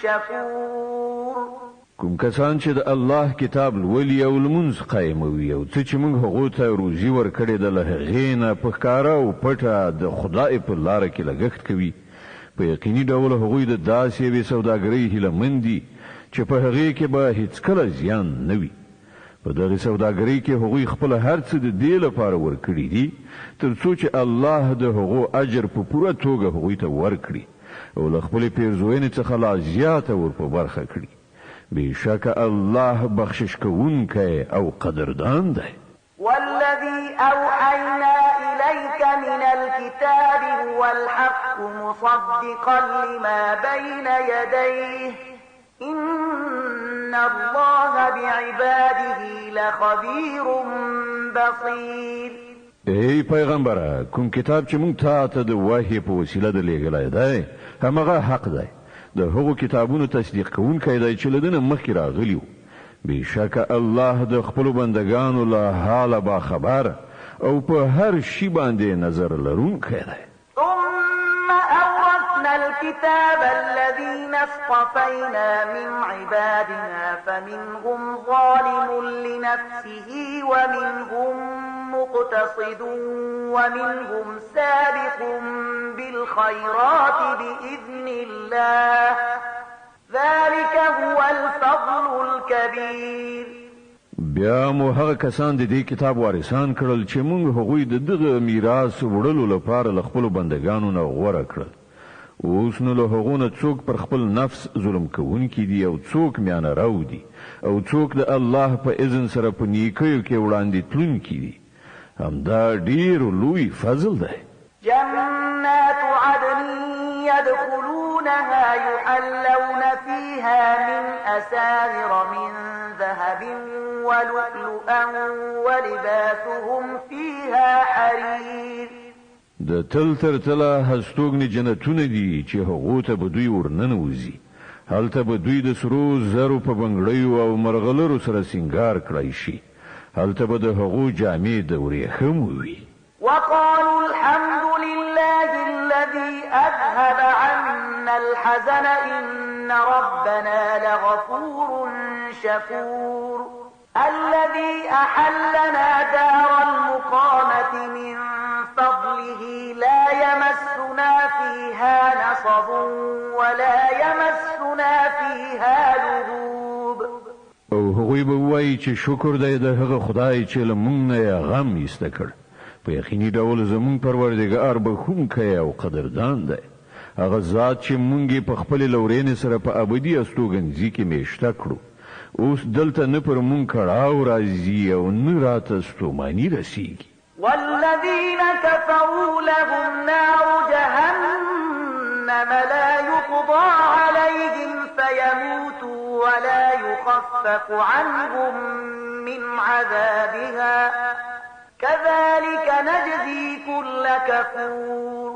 شكور کوم کسان چې د الله کتاب لولي او لمونځ قایموي او څه چې موږ هغو ته روزي ورکړې ده له هغې نه په ښکاره او پټه د خدای په لاره کې لګښت کوي په یقیني ډول هغوی د داسې یوې سوداګرۍ هیلهمند دي چې په هغې کې به هیڅکله زیان نه وي په دغې سوداګرۍ کې هغوی خپل هر څه د دې لپاره ورکړي دي تر څو چې الله د هغو اجر په پوره توګه هغوی ته ورکړي او له خپلې پیرزوینې څخه لا زیاته ور په برخه کړي بشک الله بخشش کوونکی او قدردان دی والذي أوحينا إليك من الكتاب هو الحق مصدقا لما بين يديه إن الله بعباده لخبير بصير ای پیغمبره کوم کتاب چې مونږ ته د وحی په وسیله د لېږلی دی همغه حق دی د هغو کتابونو تصدیق کوونکی دی چې له ده نه مخکې راغلي وو بېشکه الله د خپلو بندګانو له حاله باخبر او په هر شي باندې نظر لرونکی دی ثم أورثنا الكتاب الذين اصطفينا من عبادنا فمنهم ظالم لنفسه ومنهم مقتصد ومنهم سابق بالخيرات بإذن الله ذلك هو الفضل الكبير بیا مو هغه کسان د دې کتاب وارثان کړل چې موږ هغوی د دغه میراث وړلو لپاره له خپلو بندګانو نه غوره کړل اوس نو له هغو نه څوک پر خپل نفس ظلم کوونکي دي او څوک میانه راو دي او څوک د الله په اذن سره په نیکیو کې وړاندې تلونکي دي همدا ډیر لوی فضل دی. جنات عدن يدخلونها يحلون فيها من أساور من ذهب ولؤلؤا ولباسهم فيها حرير. د تل تر تله هستوګنې جنتونه دي چې هغو ته به دوی ورننوځي. هلته به دوی د سرو زرو په بنګړیو او مرغلرو سره سینګار کړی شي. هلته به د هغو جامې د ورېښمو وي. وقالوا الحمد لله الذي أذهب عنا الحزن إن ربنا لغفور شكور. الذي أحلنا دار المقامة من فضله لا يمسنا فيها نصب ولا يمسنا فيها لغوب. او هغوی به وایي چې شکر دی د هغه خدای چې له موږ نه غم ایسته کړ. په یقیني ډول زمون پروردګار بخښونکی او قدردان دی. هغه ذات چې مونږ په خپل لورین سره په ابدي استوګنځي کې میشته کړو. اوس دلته نه پر مونږ کړهو راځي او نه راته ستوماني رسیږي. والذين كفروا لهم نار جهنم لا يقضى عليهم فيموتوا ولا يخفف عنهم من عذابها كذلك نجزي كل كفور.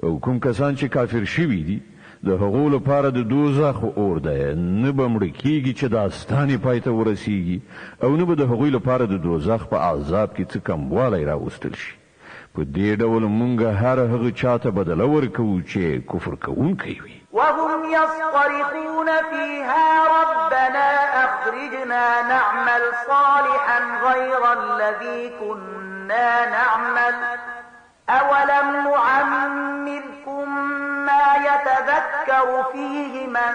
او کوم کسان چې کافر شوي دي د هغو لپاره د دوزخ اور دی، نه به مړه کیږي چې داستانې پای ته ورسیږي او نه به د هغوی لپاره د دوزخ په عذاب کې څه کموالی راوستل شي. په دې ډول مونږ هر هغه چاته بدله ورکوو چې کفر کوونکی وي. وهم يصطرخون فيها ربنا أخرجنا نعمل صالحا غير الذي كنا نعمل أولم نعمركم ما يتذكر فيه من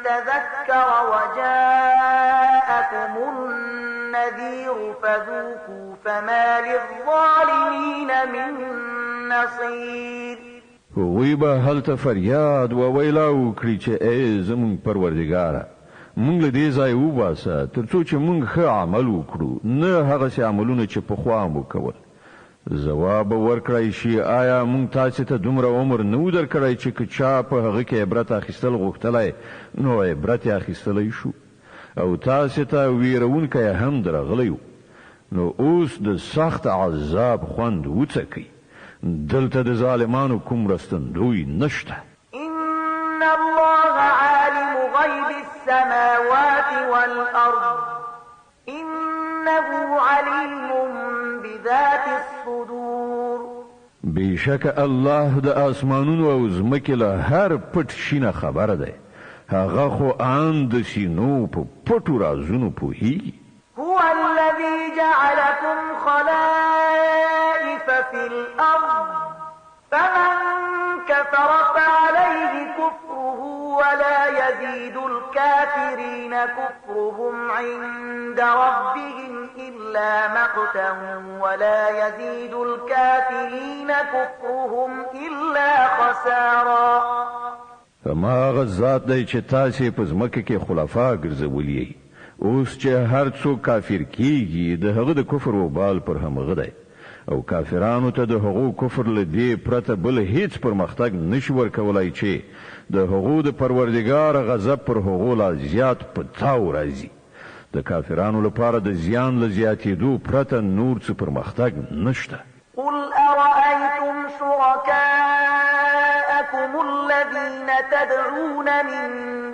تذكر وجاءكم النذير فذوقوا فما للظالمين من نصير. وی به هلته فریاد و ویلا وکړي چې ای زمون پروردګاره مونږ له دې ځای وباسه ترڅو چې مونږ ښه عمل وکړو، نه هغه څه عملونه چې پخوا مو کول. ځواب ورکړی شي آیا مونږ تاسو ته دومره عمر نه درکړی چې که چا په هغه کې عبرت اخیستل غوښتلی نو عبرت اخیستلی شو او تاسو ته ویرونکی هم درغلی و. نو اوس د سخت عذاب خوند وڅکئ. دلته د ظالمانو کوم رستندوی نشته. إن الله عالم غيب السماوات والأرض إنه عليم بذات الصدور. بشک الله د اسمانونو او ځمکې له هر پټ شي نه خبر دی. هغه خو ان د سینو په پټو رازونو پوهیږي. هو الذي جعلكم خلائف في الأرض فمن كفر فعليه كفره ولا يزيد الكافرين كفرهم عند ربهم إلا مقتا ولا يزيد الكافرين كفرهم إلا خسارا. فما غزات دی چې تاسې په ځمکه کې خلفا ګرځولي. اوس چې هر څوک کافر کیږي د هغه د کفر وبال پر همغه دی او کافرانو ته د هغو کفر له دې پرته بل هیڅ پرمختګ نشي ورکولای چې د هغو د پروردګار غضب پر هغو لا زیات په تاو راځي. د کافرانو لپاره د زیان له زیاتېدو پرته نور څه پرمختګ نشته. قل أرأيتم شركاءكم الذين تدعون من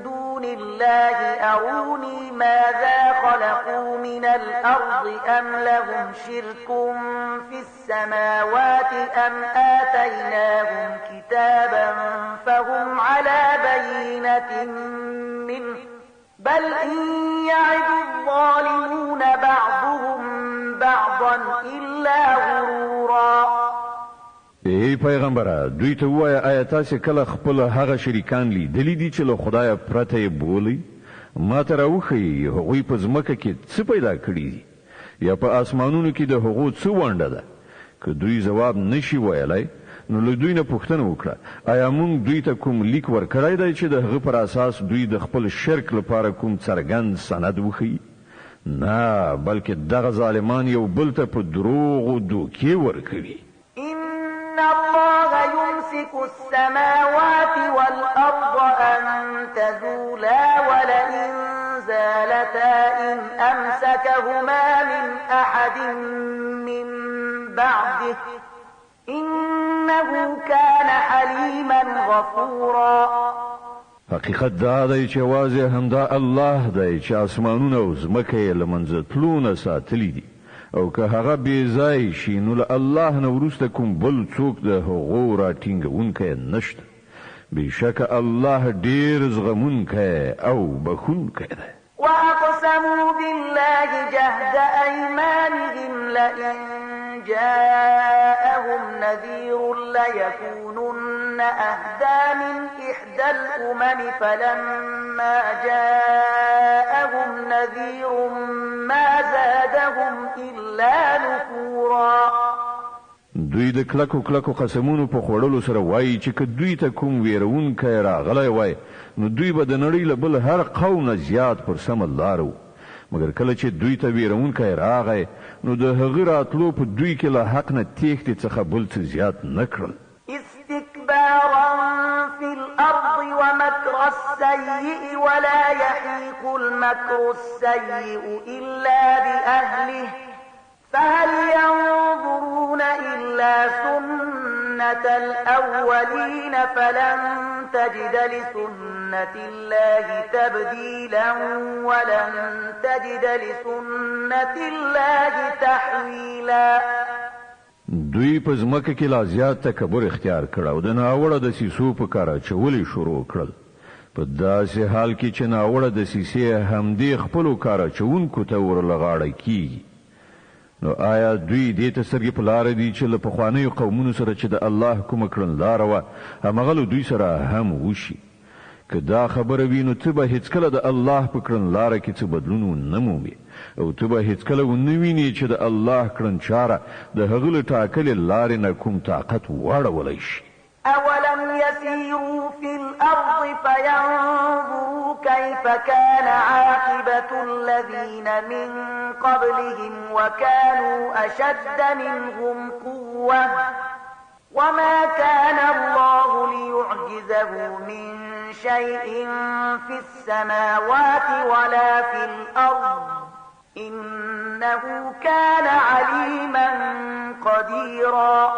دون الله أروني ماذا خلقوا من الأرض أم لهم شرك في السماوات أم آتيناهم كتابا فهم على بينة منه بل إن يعد الظالمون بعضهم بعضا إلا غرورا. ای پیغمبره دوی ته وایه آیا تاسې کله خپل هغه شریکان لیدلی دي چې له خدایه پرته یې بولئ؟ ما ته راوښیي هغوی په ځمکه کې څه پیدا کړي دي یا په اسمانونو کې د هغو څه ونډه ده؟ که دوی ځواب نشي ویلی نو له دوی نه پوښتنه وکړه آیا موږ دوی ته کوم لیک ورکړی دی چې د هغه پر اساس دوی د خپل شرک لپاره کوم څرګند سند وښیي نه بلکې دغه ظالمان یو بل ته په دروغ او دوکې ورکوي إن الله يمسك السماوات والأرض أن تزولا ولئن زالتا إن أمسكهما من أحد من بعده إنه كان حليما غفورا حقیقت دا دی چې واضح همدا الله دی چې اسمانونه او ځمکه یې له منځه تلونه ساتلي دي او که هغه بې ځای شي نو له الله نه وروسته کوم بل څوک د هغو راټینګونکی نشته بېشکه الله ډېر زغمونکی او بخښونکی دی وأقسموا بالله جهد أيمانهم لئن جاءهم نذير ليكونن أهدى من إحدى الأمم فلما جاءهم نذير ما زادهم إلا نفورا دوی د کلکو قسمونو په خوړلو سره وایي چې که دوی ته کوم ویرونکی راغلی وای نو دوی به د نړۍ له بل هر قوم نه زیات پر سمه لاره وو مګر کله چې دوی ته ویرونکی راغی نو د هغه راتلو په دوی کې له حق نه تېښتې څخه بل څه زیات نه کړل استكبارا في الأرض ومكر السيء ولا يحيق المكر السيء إلا بأهله فهل ينظرون إلا سنة الأولين فلن تجد لسنة الله تبديلا ولن تجد لسنة الله تحويلا دوی په ځمکه کې لا زیات تکبر اختیار کړ او د ناوړه دسیسو په کار اچولې شروع کړل په داسې حال کې چې ناوړه دسیسې همدې خپلو کار اچوونکو ته ورلغاړه کیږي نو آیا دوی دې ته سترګې په لاره دي چې له پخوانیو قومونو سره چې د الله کومه کړنلاره وه هماغه له دوی سره هم وشي که دا خبره وي نو ته به هیڅکله د الله په کړنلاره کې څه بدلون ونه مومې او ته به هیڅکله ونه وینې چې د الله کړنچاره د هغه له ټاکلې لارې نه کوم طاقت واړولی شي أولم يسيروا في الأرض فينظروا كيف كان عاقبة الذين من قبلهم وكانوا أشد منهم قوة وما كان الله ليعجزه من شيء في السماوات ولا في الأرض إنه كان عليما قديرا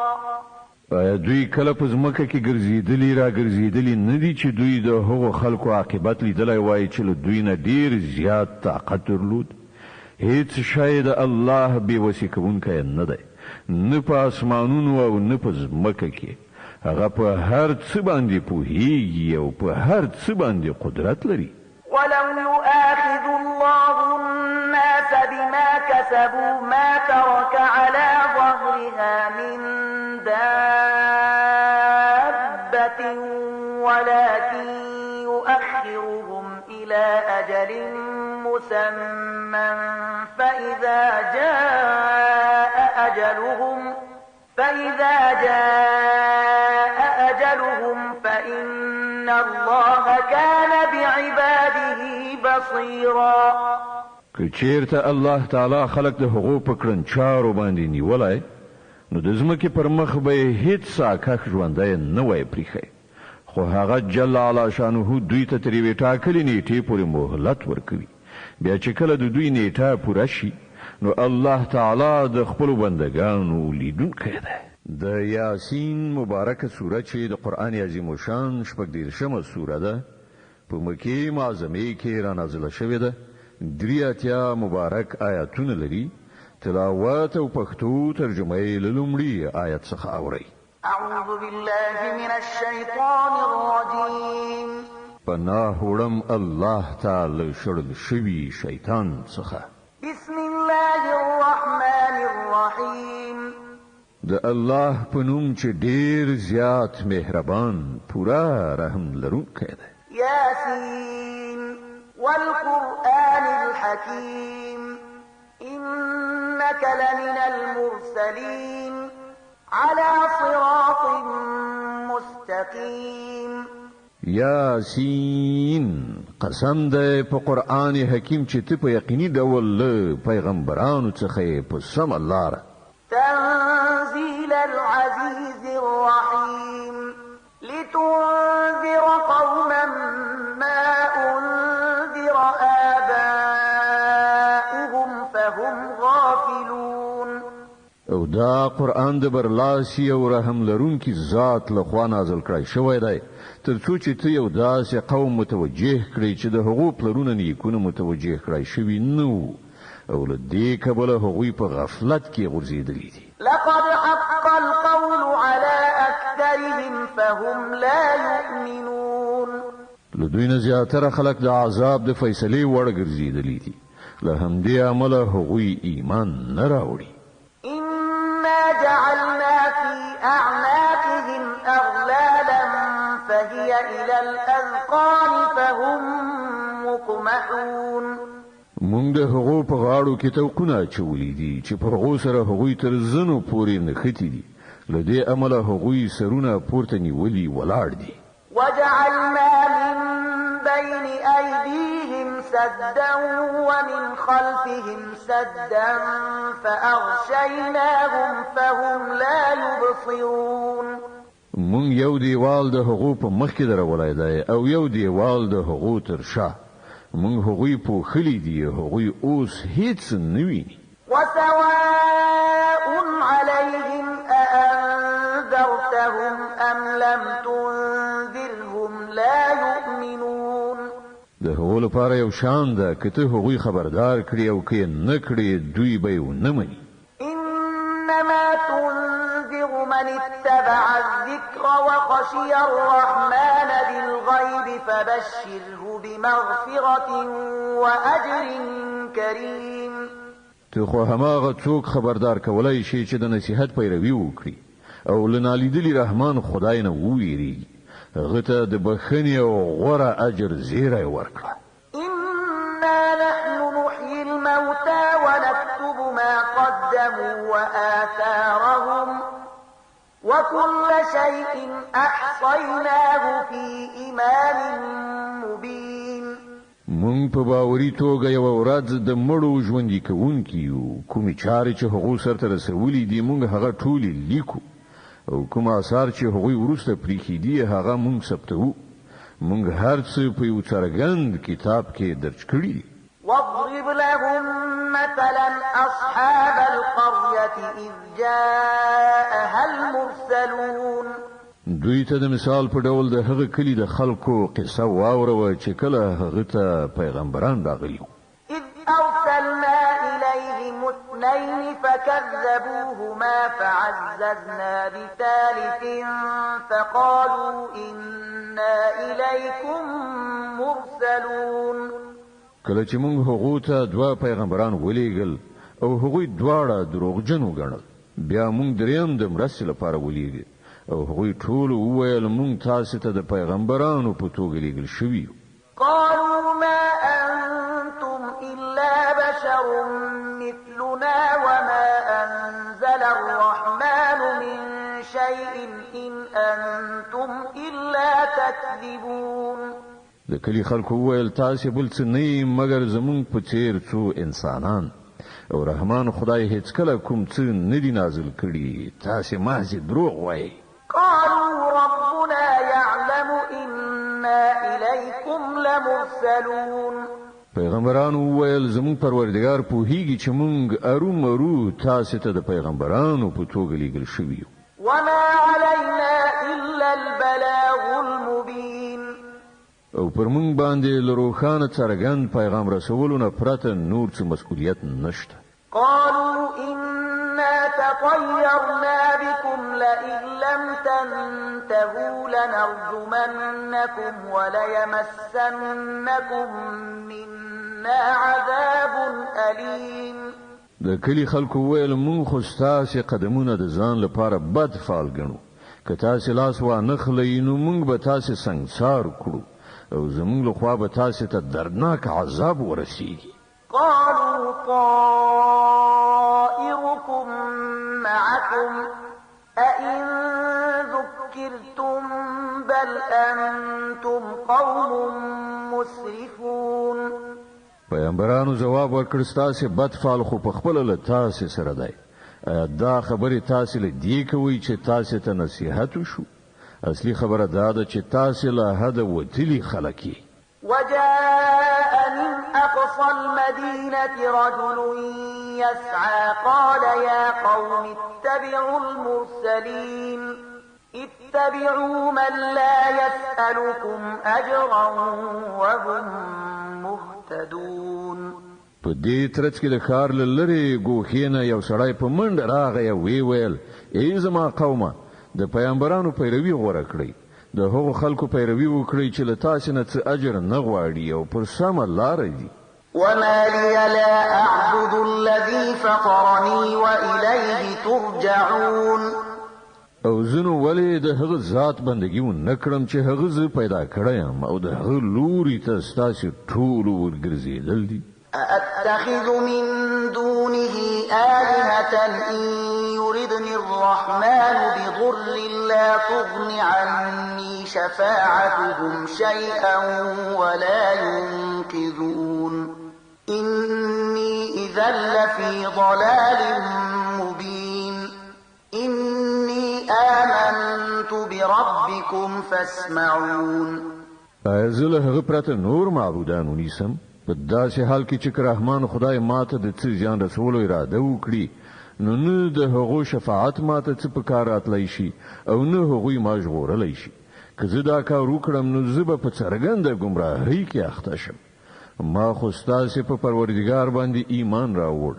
آیا دوی کله په ځمکه کې ګرځېدلي نه دي چې دوی د هغو خلکو عاقبت لیدلی وای چې له دوی نه ډېر زیات طاقت درلود هیڅ شی د الله بېوسې کوونکی نه دی نه په اسمانونو او نه په ځمکه کې هغه په هر څه باندې پوهیږي او په هر څه باندې قدرت لري ولو يؤاخذ الله الناس بما كسبوا ما ترك على ظهرها من دابة ولكن يؤخرهم إلى أجل مسمى فإذا جاء أجلهم فإن الله كان بعباده بصيرا که چیرته الله تعالی خلق د هغو په کړنچارو باندې نیولی نو د ځمکې پر مخ به یې هیڅ ساکښ ژوندی نه وای پریښی خو هغه جل علا شانه دوی ته تر یوې ټاکلې نیټې پورې مهلت ورکوي بیا چې کله د دوی نیټه پوره شي نو الله تعالی د خپلو بندګانو لیدونکی دی د یاسین مبارکه سوره چې د قرآن عظیم الشان 14مه سوره ده په مکې معظمې کې رانازله شوې ده 83 مبارک آیاتونه لري تلاوت او پښتو ترجمه یې له لومړي آیت څخه اورئ أعوذ بالله من الشيطان الرجيم پناه وړم الله تعالی شړل شوي شیطان څخه بسم الله الرحمن الرحيم د الله په نوم چې ډېر زیات مهربان پورا رحم لرونکی دی ياسين والقرآن الحكيم إنك لمن المرسلين على صراط المستقيم یاسین قسم ده په قرآن حکیم چې ته په یقیني ډول له پیغمبرانو څخه په سمه لاره تنزيل العزيز الرحيم لتنذر قوما ما أنذر آباؤهم فهم غافلون او دا قرآن د برلاسی او رحم لرونکي ذات لخوا نازل کړی شوی دی تر څو چې ته یو داسې قوم متوجه کړي چې د هغو پلرونه نیکونه متوجه کړی شوي نه او له دې کبله هغوی په غفلت کې غورځېدلي دي لقد حق القول على أكثرهم فهم لا يؤمنون له دوی نه زیاتره خلک د عذاب د فیصلې وړ ګرځېدلي دي له همدې امله هغوی ایمان نه راوړي إنا جعلنا في أعناقهم أغلالا فهي إلى الأذقان فهم مقمحون مونږ د هغو په غاړو کې توقونه اچولي دي چې په هغو سره هغوی تر زنو پورې نښتي دي له دې امله هغوی سرونه پورته نیولي ولاړ دي وجعلنا من بين أيديهم سدا ومن خلفهم سدا فأغشيناهم فهم لا يبصرون مونږ یو دیوال د هغو په مخ کې درولای دی او یو دیوال د هغو تر شا مونږ هغوی پوښلي دي هغوی اوس هیڅ نه ویني وسواء عليهم أأنذرتهم أم لم تنذرهم لا يؤمنون د هغو لپاره یو شان ده که ته هغوی خبردار کړي او که نه کړي دوی به یې ونه مني إنما تنذر من اتبع الذكر وخشي الرحمن بالغيب فبشره بمغفرة وأجر كريم ته خو هماغه څوک خبردار کولای شي چې د نصیحت پیروي وکړي او لنالیدلی رحمان خدای نه وویریږي هغه ته د بخښنې او غوره اجر زیری ورکړه إنا نحن نحيي الموتى ونكتب ما قدموا وآثارهم وكل شيء أحصيناه في إمام مبين مونږ په باوري توګه یو ورځ د مړو ژوندي کوونکي یو کومې چارې چې هغو سرته رسولي دي مونږ هغه ټولې لیکو او کوم آثار چې هغوی وروسته پریښي دي هغه مونږ ثبتوو مونږ هر څه په یو څرګند کتاب کې درج کړي دي واضرب لهم مثلا أصحاب القرية إذ جاءها المرسلون دوی ته د مثال په ډول د هغه کلی د خلکو قصه واوروه چې کله هغه ته پیغمبران راغلي إذ أرسلنا إليهم اثنين فكذبوهما فعززنا بثالث فقالوا إنا إليكم مرسلون کله چې موږ هغه ته دوه پیغمبران ولېګل او هغوی دواړه دروغجن وګڼل بیا موږ دریم د مرستې لپاره ولېګل او هغوی ټول وویل موږ تاسو ته د پیغمبرانو په توګه لېږل شوي یو قالوا ما أنتم إلا بشر مثلنا وما أنزل الرحمن من شيء إن أنتم إلا تكذبون د کلی خلکو وویل تاسو بل څه نه مګر زمونږ په څیر څو انسانان او رحمان خدای هیڅ کله کوم څه نه دی نازل کړي تاسو محض دروغ وایي قالوا ربنا يعلم إنا إليكم لمرسلون پیغمبرانو وویل زمونږ پروردگار پوهیږي چې مونږ ارومرو تاسو ته د پیغمبرانو په توګه لېږل شوي یو وما علينا إلا البلاغ المبين او پر مونږ باندې له روښانه څرګند پیغام رسولو نه پرته نور څه مسؤلیت نشته قالوا إنا تطيرنا بكم لئن لم تنتهوا لنرجمنكم وليمسنكم منا عذاب أليم د کلی خلکو ویل مونږ خو ستاسو قدمونه د ځان لپاره بد فعال ګڼو که تاسو لاس وانه خلئ نو مونږ به تاسو سنګسار کړو او زمونږ لخوا به تاسو ته دردناک عذاب ورسیږي قالوا طائركم معكم أئن ذكرتم بل أنتم قوم مسرفون. پیغمبرانو جواب ورکړ ستاسو بدفعل خو په خپل له تاسو سره دی. دا خبره تاسو له دی کوي چې تاسو ته نصيحت وشو. اصلي خبره دا ده چې تاسو له حد وتلی خلک. وجاء من أقصى المدينة رجل يسعى قال يا قوم اتبعوا المرسلين اتبعوا من لا يسألكم أجرا وهم مهتدون. په دې ترڅ کې د کار لری ګوخینه یو سړی په منډ راغی وی ویل ای زما قومه د پیغمبرانو پیروي غوړه کړی د هغو خلکو پیروي وکړي چې له تاسو نه څه اجر نه غواړي او پر سمه لار دي. وما لي لا أعبد الذي فطرني وإليه ترجعون. او زنو ولې د هغه ذات بندگی و نکړم چې هغه ز پیدا کړم او د هغه لوري ته ستاسو ټول ورګرځیدل دي. أأتخذ من دونه آلهة إن يردني الرحمن بضر لا تغن عني شفاعتهم شيئا ولا ينقذون. إني إذا لفي ضلال مبين. إني آمنت بربكم فاسمعون. ازله هغه پرته نور معبودان ونیسم په داسې حال کې چې رحمان خدای ماته د څه ځان رسولو اراده وکړي نو نه د هغو شفاعت ماته څه په کار راتلی شي او نه هغوی ما ژغورلی شي. که زه دا کار وکړم نو زه به په څرګنده ګمراهۍ کې اخته شم. ما خو ستاسې په پروردګار باندې ایمان راوړ.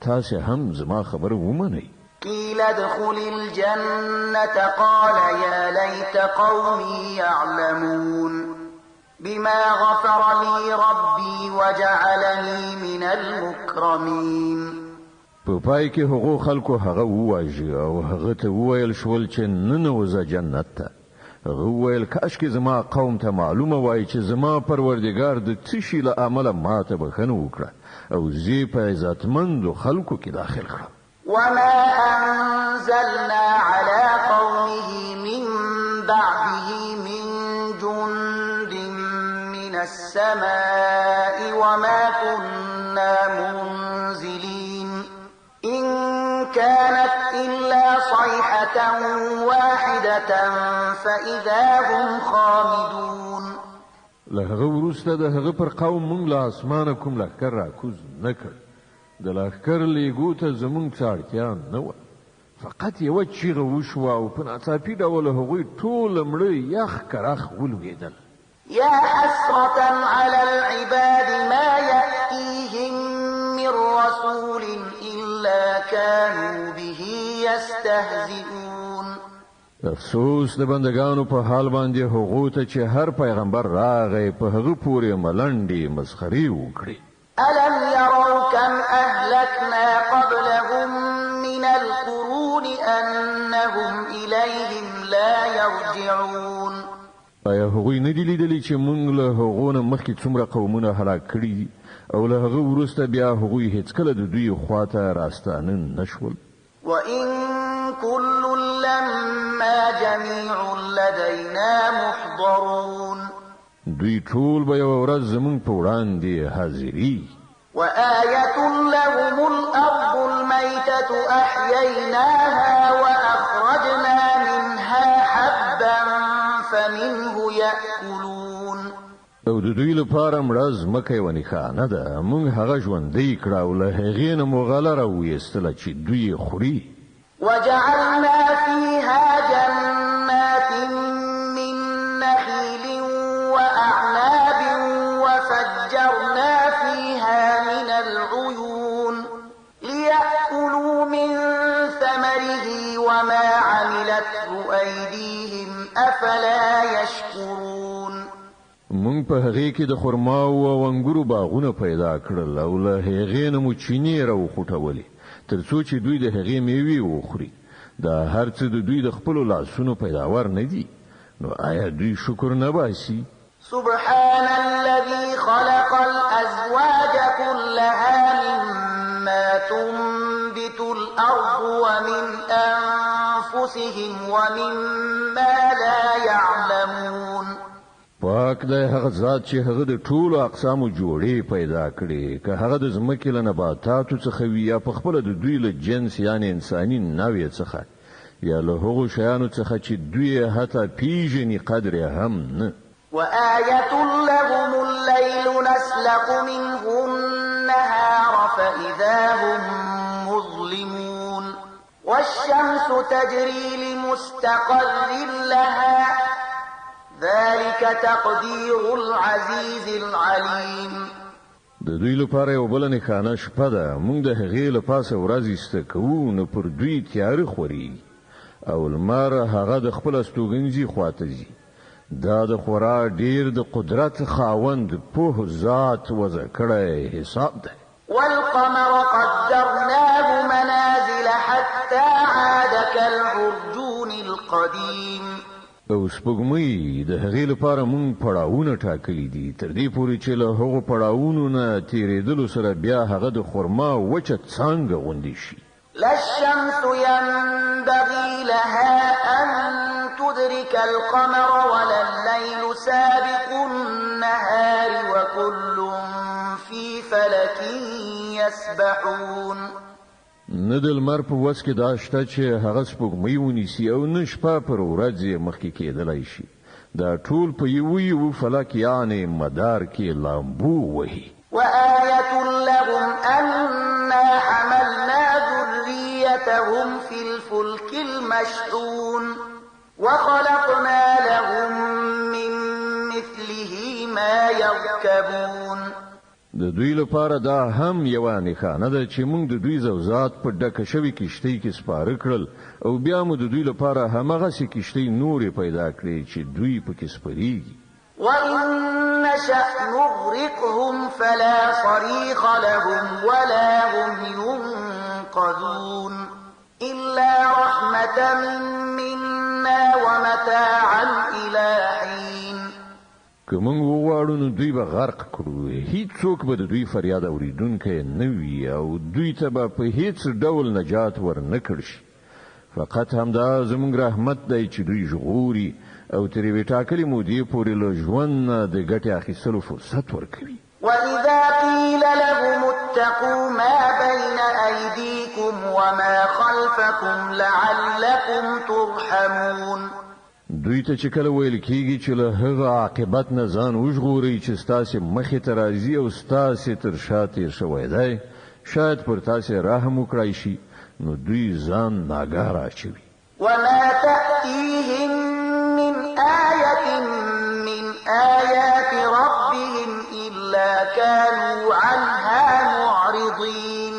تاسې هم زما خبره ومنئ. قيل ادخل الجنة قال يا ليت قومي يعلمون بما غفر لي ربي وجعلني من المكرمين. په پای کې هغو خلکو هغه وواژه او هغه ته وویل شول چې ننوځه جنت ته. هغه وویل کاش کې زما قوم ته معلومه وای چې زما پروردګار د څه شي له امله ماته بخښنه وکړه او زه په عزتمندو خلکو کې داخل کړم. وما أنزلنا على قومه من بعده من جند من السماء وما كنا منزلين. إن كانت إلا صيحة واحدة فإذا هم خامدون. لهغه وروسته د هغه پر قوم مونږ له اسمانه کوم لښکر راکوز نه کړ. د لښکر لیږو ته زمونږ څه اړتیا نه وه. فقط یوه چیغه وشوه او په ناڅاپي ډول هغوی ټول مړه یخ کرخ ولوېدل. يا حسرة على العباد ما يأتيهم من رسول إلا كانوا به يستهزئون. افسوس د بندگانو په حال باندې هغو ته چې هر پیغمبر راغی په هغه پورې ملنډې مسخرې وکړي. ألم يروا كم أهلكنا قبلهم من القرون أنهم إليهم لا يرجعون. آیا هغوی نه دي لیدلي چې موږ له هغو نه مخکې څومره قومونه هلاک کړي دي او له هغه وروسته بیا هغوی هیڅکله د دوی خواته راستانه نشول. وإن كل لما جميع لدينا محضرون. دوی ټول به یوه ورځ زموږ په وړاندې حاضري. وآية لهم الأرض الميتة أحييناها وأخرجنا منها حبا فمنه يأكلون. او د دوی لپاره مړه ځمکه یوه نښانه ده. موږ هغه ژوندۍ کړه او له هغې نه مو غله راویستله چې دوی یې خوري. وجعلنا فيها جنات من نخيل وأعناب وفجرنا فيها من العيون ليأكلوا من ثمره وما عملته أيديهم أفلا يشكرون. مونږ په هغې کې د خرماو او انګورو باغونه پیدا کړل او له هغې نه مو چینې راوخوټولې تر څو چې دوی د هغې میوې وخوري. دا هر څه د دوی د خپلو لاسونو پیداوار نه دي. نو آیا دوی شکر نه باسي؟ سبحان الذي خلق الأزواج كلها مما تنبت الأرض ومن أنفسهم ومما لا يعلمون پاک دی هغه ذات چې هغه د ټولو اقسامو جوړې پیدا کړي که هغه د ځمکې له نباتاتو څخه وي یا په خپل د دوی له جنس یعنی انساني نوع څخه یا له هغو شیانو څخه چې دوی حتی پیژني قدر هم نه وآية لهم الليل نسلق منه النهار فإذا هم مظلمون والشمس تجري لمستقر لها ذلك تقدير العزيز العليم د دوی لپاره یو بل نه خانه شپه ده موږ د هغې له پاسه ورځ استکوو نو پر دوی تیاره خوري او لمر هغه د خپل استوګنځي خواته ځي دا د خورا ډیر د قدرت خاوند په ذات وضع کړی حساب ده والقمر قدرناه منازل حتى عاد كالعرجون القديم او سپوږمۍ د هغې لپاره مونږ پړاوونه ټاکلي دي تر دې پورې چې له هغو پړاوونو نه تیرېدلو سره بیا هغه د خرما وچه څانګه غوندې شي لا الشمس ينبغي لها أن تدرك القمر ولا الليل سابق النهار وكل في فلك يسبحون نه د لمر په وس کې دا شته چې هغه سپوږمۍ ونیسي او نه شپه پر ورځ مخکې کېدلی شي دا ټول په یو فلک یعنی مدار کې لامبو وهي وآية لهم أنا حملنا ذريتهم في الفلك المشحون وخلقنا لهم من مثله ما يركبون د دوی لپاره دا هم یو نښانه ده چې موږ د دوی زوزات په ډکه شوي کشتۍ کې سپاره کړل او بیا موږ د دوی لپاره همغسې کشتۍ نورې پیدا کړې چې دوی پکې سپریږي وإن نشأ نغرقهم فلا صريخ لهم ولا هم ينقذون إلا رحمة منا ومتاعا إلى حين که موږ وغواړو نو دوی به غرق کړو هیڅوک به د دوی فریاد اوریدونکی نه وي او دوی ته به په هیڅ ډول نجات ورنکړ شي فقط همدا زموږ رحمت دی چې دوی ژغوري او تر یوې ټاکلې مودې پورې له ژوند نه د ګټې اخیستلو فرصت ورکوي وإذا قيل لهم اتقوا ما بين أيديكم وما خلفكم لعلكم ترحمون دوی ته چې کله ویل کېږي چې له هغه عاقبت نه ځان وژغورئ چې ستاسې مخې ته راځي او ستاسې تر شا تېر شوی دی شاید پر تاسې رحم وکړای شي نو دوی ځان ناګاره اچوي وما تأتيهم من آية من آيات ربهم إلا كانوا عنها معرضين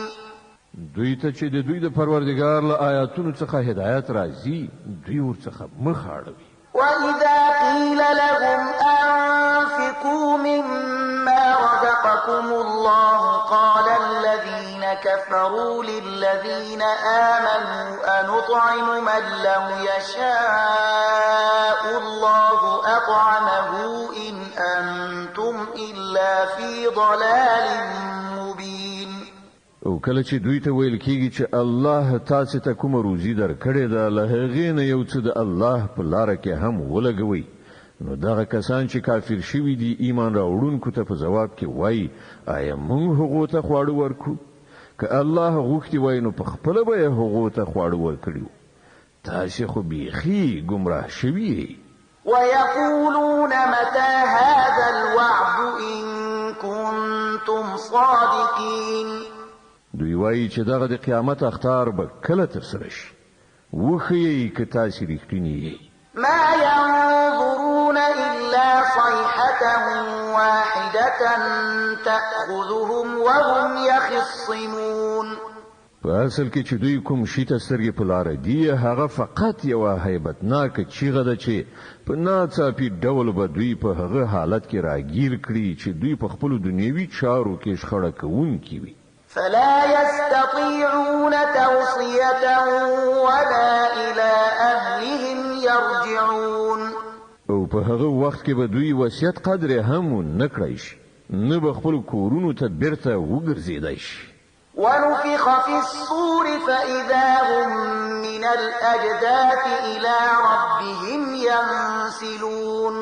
دوی ته چې د دوی د پروردګار له آیاتونو څخه هدایت راځي دوی ورڅخه مخ اړوي وإذا قيل لهم أنفقوا مما رزقكم الله قال الذين كفروا للذين آمنوا أنطعم من لو يشاء الله أطعمه إن أنتم إلا في ضلال مبين او کله چې دوی ته ویل کېږي چې الله تاسو ته کوم روزي درکړې ده له هغې نه یو څه د الله په لاره کې هم ولګوي نو دغه کسان چې کافر شوي دي ایمان راوړونکو ته په جواب کې وایي آیا موږ هغو ته خواړه ورکړو که الله غوښتي وای نو په خپله به یې هغو ته خواړه ورکړي تاسې خو بیخي ګمراه شوي ويقولون متى هذا الوعد إن كنتم صادقين دوی وایي چې دغه د قیامت اختار به کله ترسره شي وښیئ که تاسې رښتیني یئ ما ينظرون إلا صيحة واحدة تأخذهم وهم يخصمون په اصل کې چې دوی کوم شي ته سترګې په لاره دي هغه فقط یوه هیبتناکه چیغه ده چې په ناڅاپي ډول به دوی په هغه حالت کې راګیر کړي چې دوی په خپلو دنیوي چارو کې شخړه کوونکي وي فلا يستطيعون توصية ولا إلى أهلهم يرجعون او په هغه وخت کې به دوی وصیت قدر هم نه کړی شي نه به خپل کورونو ته بیرته وګرځېدای شي ونفخ في الصور فإذا هم من الأجداث إلى ربهم ينسلون.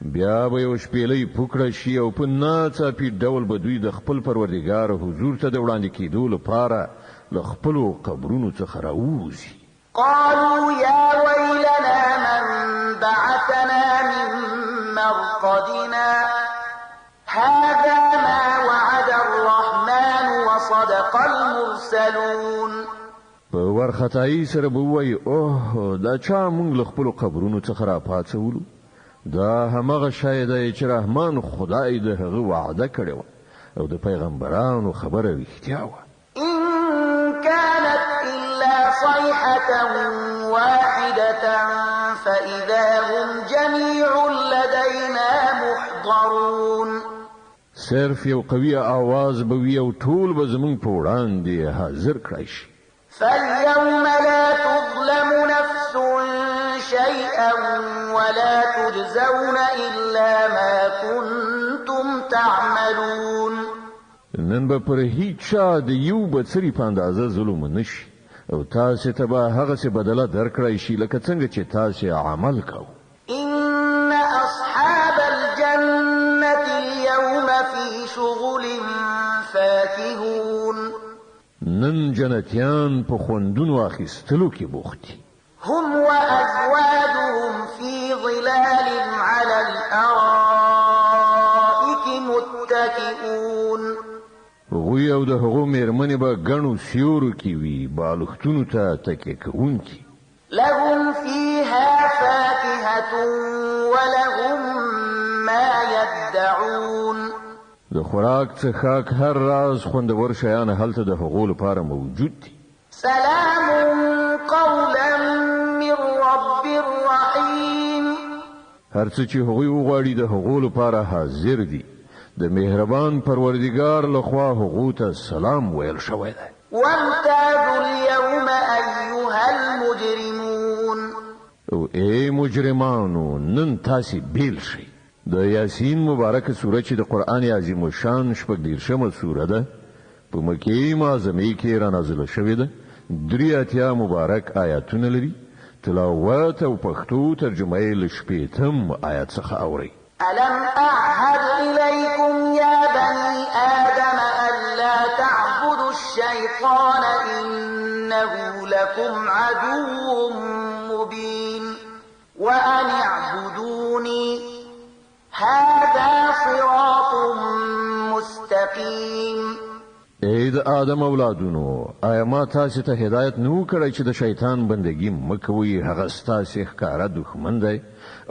بیا به یو شپېلۍ پوکړه شي او په ناڅاپي ډول به دوی د خپل پروردګار حضور ته د وړاندې کېدو لپاره له خپلو قبرونو څخه راووځي. قالوا يا ويلنا من بعثنا من مرقدنا هذا ما وعد الرحمن وصدق المرسلون. په ورختایي سره به وایي اوه دا چا موږ له خپلو قبرونو څخه راپاڅولو؟ دا همغه شی دی چې رحمان خدای د هغه وعده کړې وه او د پیغمبرانو خبره رښتیا وه. إن كانت إلا صيحة واحدة فإذا هم جميع لدينا محضرون. صرف یو قوي आवाज به وي او ټول به زمونږ په وړاندې حاضر کړای شي. فاليوم لا تظلم نفس شيئا ولا تجزون إلا ما كنتم تعملون. نن به پر هیڅ چا د یو بڅري په اندازه ظلم نشي او تاسو ته به هغه څه بدله درکړای شي لکه څنګه چې تاسو عمل کوئ. إن أصحاب الجنة اليوم في شغل فاكهون. نن جنتیان په خوندونو اخیستلو کې بوخت دي. هم وأزواجهم في ظلال على الأرائك متكئون. هغوی او د هغو میرمنې به ګڼو سیورو کې وي بالښتونو ته تکیه کوونکي. لهم فيها فاكهة ولهم ما يدعون. د خوراک څښاک هر راز خوندور شیان هلته د هغو لپاره موجود دي. سلام قولا من رب رحيم. هر څه چې هغوی وغواړي د هغو لپاره حاضر دي. د مهربان پروردګار لخوا هغو ته سلام ویل شوی دی. وامتازوا اليوم أيها المجرمون. او ای مجرمانو نن تاسې بیل شئ. د یاسین مبارکه سوره چې د قرآن عظیم الشان 14مه سوره ده په مکې معظمې کې را نازله شوې ده. 83 مبارک آیاتونه لري. تلاوت او پښتو ترجمه یې له 8م آیات څخه اورئ. ألم أعهد إليكم يا بني آدم ألا تعبدوا الشيطان إنه لكم عدو مبين وأن اعبدوني هذا صراط مستقيم. اې د آدم اولادونو آیا ما تاسو ته هدایت نو کړی چې د شیطان بندگی مکوئ؟ هغه ستاسو ښکارا دښمن دی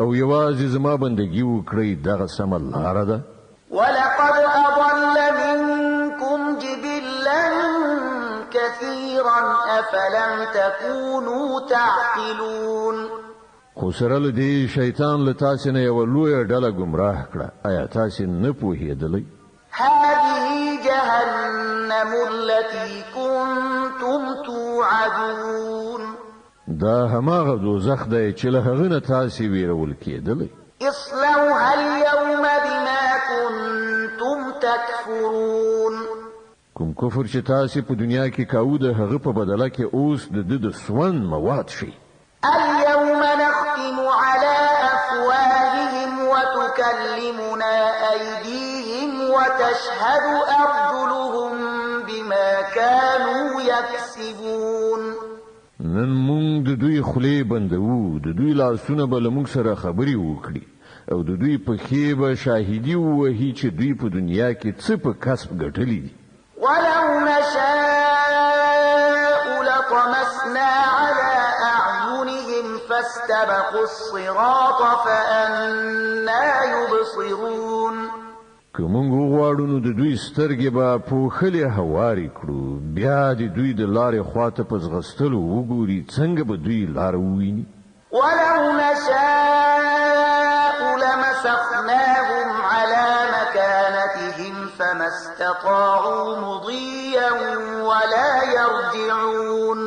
او یوازې زما بندگی وکړئ دغه سمه لاره ده. ولقد أضل منكم جبلا كثيرا أفلم تكونوا تعقلون. خو سره له دې شیطان له تاسو نه یو لویه ډله ګمراه کړه. آیا تاسو نه پوهېدلی؟ هذه جهنم التي كنتم توعدون. دا هماغه دوزخ دی چې له هغه نه تاسو ویرول کېدلی. اصلوها اليوم بما كنتم تكفرون. کوم کفر چې تاسو په دنیا کې کاوه د هغه په بدله کې اوس د سون مواد شي. اليوم نختم على أفواههم وتكلمنا أيديهم وتشهد أرجلهم بما كانوا يكسبون. نن مونږ د دوی خولې بندوو، د دوی لاسونه به له مونږ سره خبرې وکړي او د دوی پښې به شاهدي ووهي چې دوی په دنیا کې څه په کسب ګټلي دي. ولو نشاء لطمسنا على أعينهم فاستبقوا الصراط فأنا يبصرون. که مونږ وغواړو نو د دوی سترګې به پوښلې هوارې کړو، بیا د دوی د لارې خواته په ځغستلو وګوري څنګه به دوی لاره وویني. ولو نشاء لمسخناهم على مكانتهم فما استطاعوا مضيا ولا يرجعون.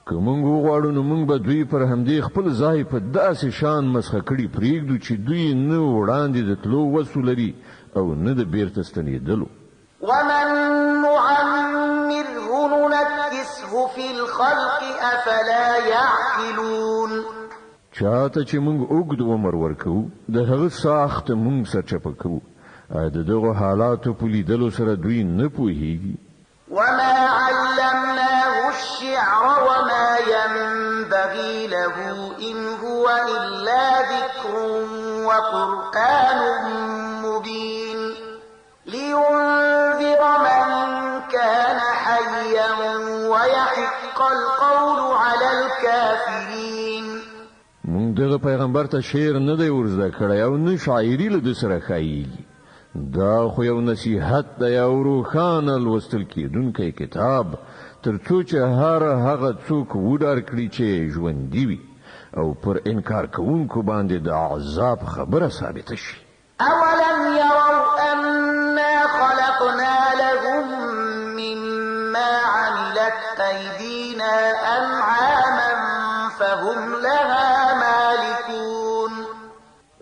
که مونږ وغواړو نو مونږ به دوی پر همدې خپل ځای په داسې شان مسخه کړي پرېږدو چې دوی نه وړاندې د تلو وسو لري او نه د بیرته ستنېدلو. ومن نعمره نقصه في الخلق أفلا يعقلون چاته چې موږ اوږد عمر ورکو د هغه ساخت موږ سرچپه کوو د دغه حالاتو په لیدلو سره دوی نه پوهیږي وما علمناه الشعر وما ينبغي له إن هو إلا ذكر وقرآن مبين لينذر من كان حيا ويحق القول على الكافرين موږ دغه پیغمبر ته شعر نه دی ورزده کړی او نه شاعري له سره خایي دا خو یو نصیحت دی او روښانه لوستل کېدونکی کتاب ترڅو چې هغه څوک وډار کړي چې ژوندي وي او پر انکار کوونکو باندې د عذاب خبره ثابته شي أولم يروا أنا خلقنا لهم مما عملت أيدينا أنعاما فهم لها مالكون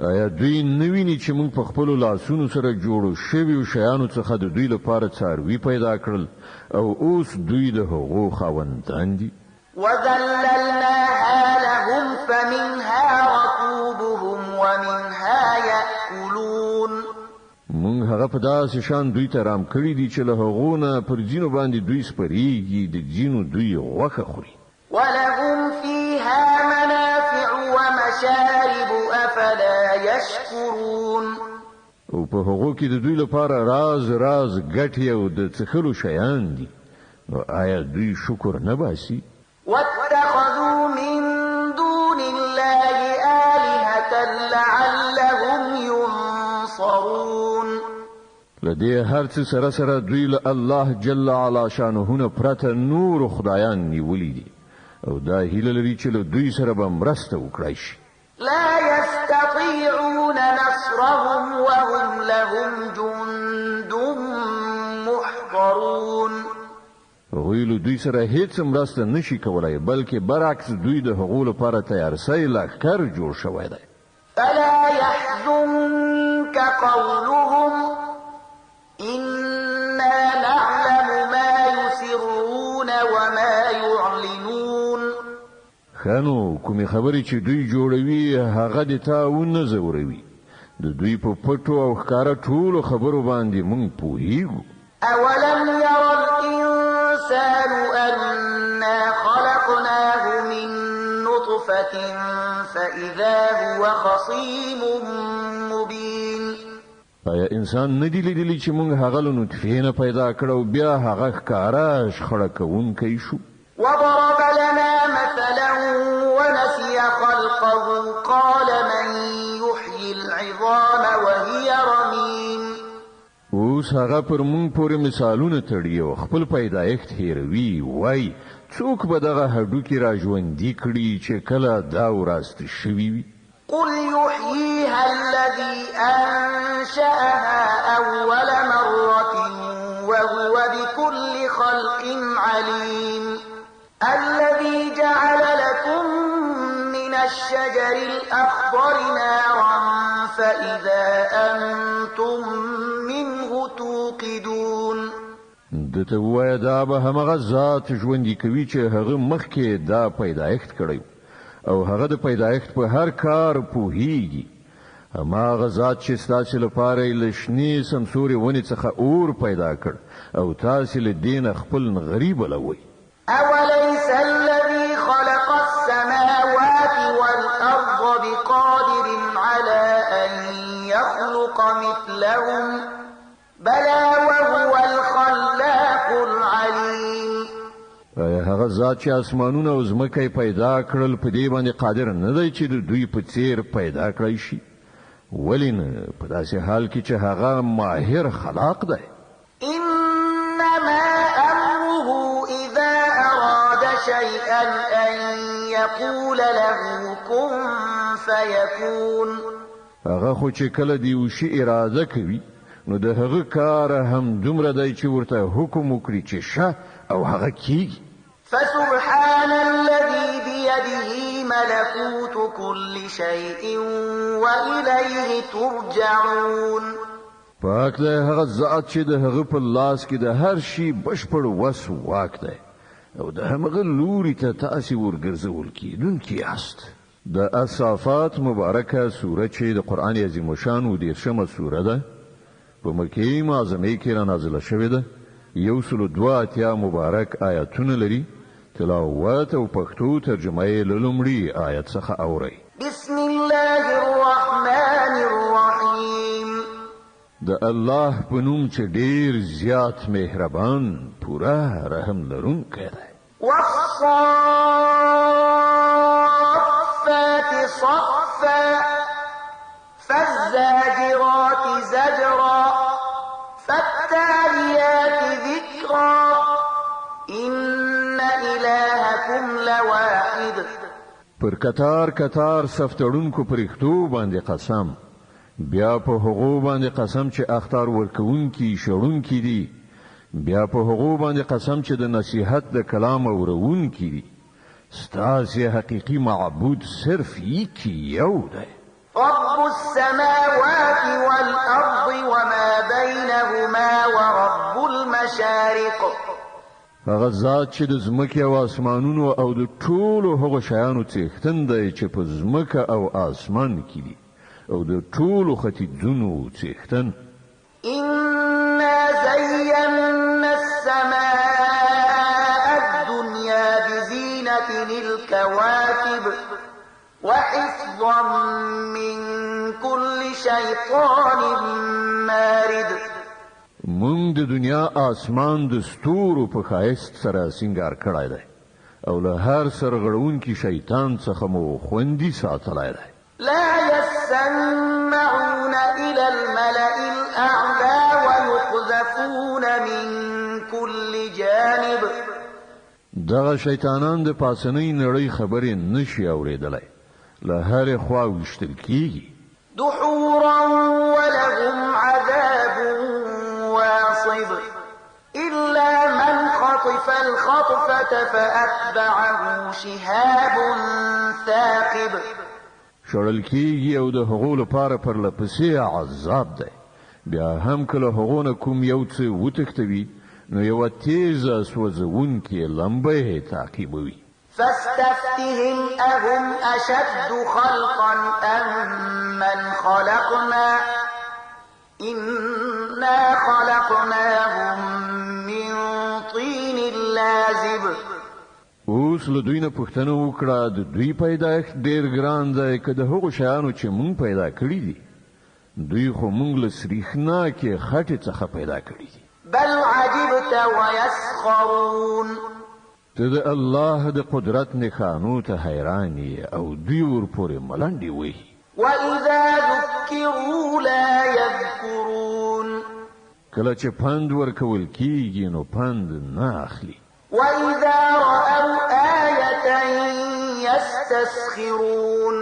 آیا دوی نویني چې موږ په خپل لاسونو سره جوړو شویو شیانو څخه د دوی لپاره څاروي پیدا کړل او اوس دوی د هغو خاوندان دي وذللناها لهم فمنها ركوبهم ومنها يأكلون موږ هغه په داسې شان دوی ته رام کړی دي چې له هغو نه پر ځینو باندې دوی سپریږي د ځینو دوی غوښه خوري ولهم فيها منافع ومشارب أفلا يشكرون او په هغو کې د دوی لپاره راز ګټي او د څښلو شیان دي آیا دوی شکر نه باسي واتخذوا من دون الله آلهة لعلهم ينصرون لدې هر څه سره سره دوی له الله جل علا شانه پرته نور خدایان نیولي دي او دا هیله لري چې له دوی سره به مرسته وکړي شي لا يستطيعون نصرهم وهم لهم جند محضرون ویلو دوی سره هیڅ مرسته نشي کولای بلکې برعکس دوی د هغو لپاره تیار سي لښکر جوړ شوی دی فلا يحزنك قولهم إنا نعلم ما يسرون وما يعلنون خانو کومې خبرې چې دوی جوړوي هغه د تا ونه زوروي د دوی په پټو او ښکارا ټولو خبرو باندې مونږ پوهیږو أولم ير الإنسان أنا خلقناه من نطفة فإذا هو خصيم مبين آیا انسان ندی لیدلی چې مونږ هغه له نطفې نه پیدا کړو بیا هغه ښکارا شخړه کوونکی شو وضرب لنا مثلا ونسي خلقه قال من يحيي العظام وهي رميم اوس هغه پر مونږ پورې مثالونه تړي او خپل پیدایښت هیروي وای څوک به دغه هډوکي را ژوندي کړي چې کله دا وراسته شوي وي قل يحييها الذي أنشأها أول مرة وهو بكل خلق عليم الذي جعل لكم من الشجر الأخضر نارا فإذا أنتم منه توقدون دته وای دا به همغه ذات ژوندي کوي چې هغه مخکې دا پیدایښت کړی او هغه د پیدایښت په هر کار پوهیږي هماغه ذات چې ستاسو لپاره لشنی سمسوري ونی څخه اور پیدا کړ او تاسو له دین خپل غریب لوي أوليس الذي خلق السماوات والأرض بقادر على أن يخلق مثلهم بلى وهو الخلاق العليم هغه ذات چې اسمانونه او ځمکه پیدا کړل په دې باندې قادر نه دی چې د دوی په څیر پیدا کړی شي ولین په داسې حال کې چې هغه ماهر خلاق دی إنما أمره إذا أراد شيئا أن يقول له كن فيكون هغه خو چې کله دی وشي اراده کوي نو د هغه کار هم دومره دی چې ورته حکم وکړي چې شه او هغه کیږي فسبحان الذي بيده ملكوت كل شيء وإليه ترجعون پاک دی هغه ذات چې د هغه په لاس کې د هر شي بشپړ وس واک دی او د همغه لوري ته تاسې ورګرځول کیدونکي یاست. د الصافات مبارکه سوره چې د قرآن عظیم شان 10مه سوره ده په مکې معظمه کې را نازله شوې ده. 182 مبارک آیاتونه لري. تلاوت او پښتو ترجمه یې له لومړي آیت څخه اورئ. بسم الله الرحمن الرحیم. د الله په نوم چې ډیر زیات مهربان پوره رحم لرونکی دی. والصافات صفا فالزاجرات زجرا فالتاليات ذكرا إن إلهكم لواحد. پر کتار کتار سفتړونکو پرښتو باندې قسم، بیا په هغو باندې قسم چې اختار ورکوونکي شړونکي دي، بیا په هغو باندې قسم چې د نصیحت د کلام اورونکي دي. ستاسې حقیقي معبود صرف یو دی. رب السماوات والأرض وما بينهما ورب المشارق. هغه ذات چې د ځمکې او اسمانونو او د ټولو هغو شیانو څښتن دی چې په ځمکه او اسمان کې دي او د ټولو ختیځونو څښتن. إنا زينا السماء الدنيا بزينة الكواكب وحفظا من كل شيطان مارد. مونږ د دنیا اسمان د ستورو په ښایست سره سینګار کړی دی او له هر سرغړونکي شیطان څخه مو خوندي ساتلی دی. لا يسمعون إلى الملأ الأعلى ويقذفون من كل جانب. دغه شیطانان د پاسنۍ نړۍ خبرې نشي اوریدلی، له هرې خوا ویشتل کیږي. دحورا ولهم عذاب واصب إلا من خطف الخطفة فأتبعه شهاب ثاقب. شړل کیږي او د هغو لپاره پرلپسې عذاب دی. بیا هم کله هغو نه کوم یو څه وتښتوي نو یوه تیزه سوځونکې لمبه یې تعقیبوي. فاستفتهم أهم أشد خلقا أم من خلقنا إنا خلقناهم من طين لازب. اوس له دوی نه پوښتنه وکړه د دوی پیدایښت ډېر ګران دی که د هغو شیانو چې مونږ پیدا کړي دي؟ دوی خو مونږ له سریښناکې خټې څخه پیدا کړي دي. بل عجبت ويسخرون. ته د الله د قدرت نښانو ته حیران یې او دوی ورپورې ملنډې وهي. وإذا ذكروا لا يذكرون. کله چې پند ورکول کیږي نو پند نه اخلي. وإذا رأوا آية يستسخرون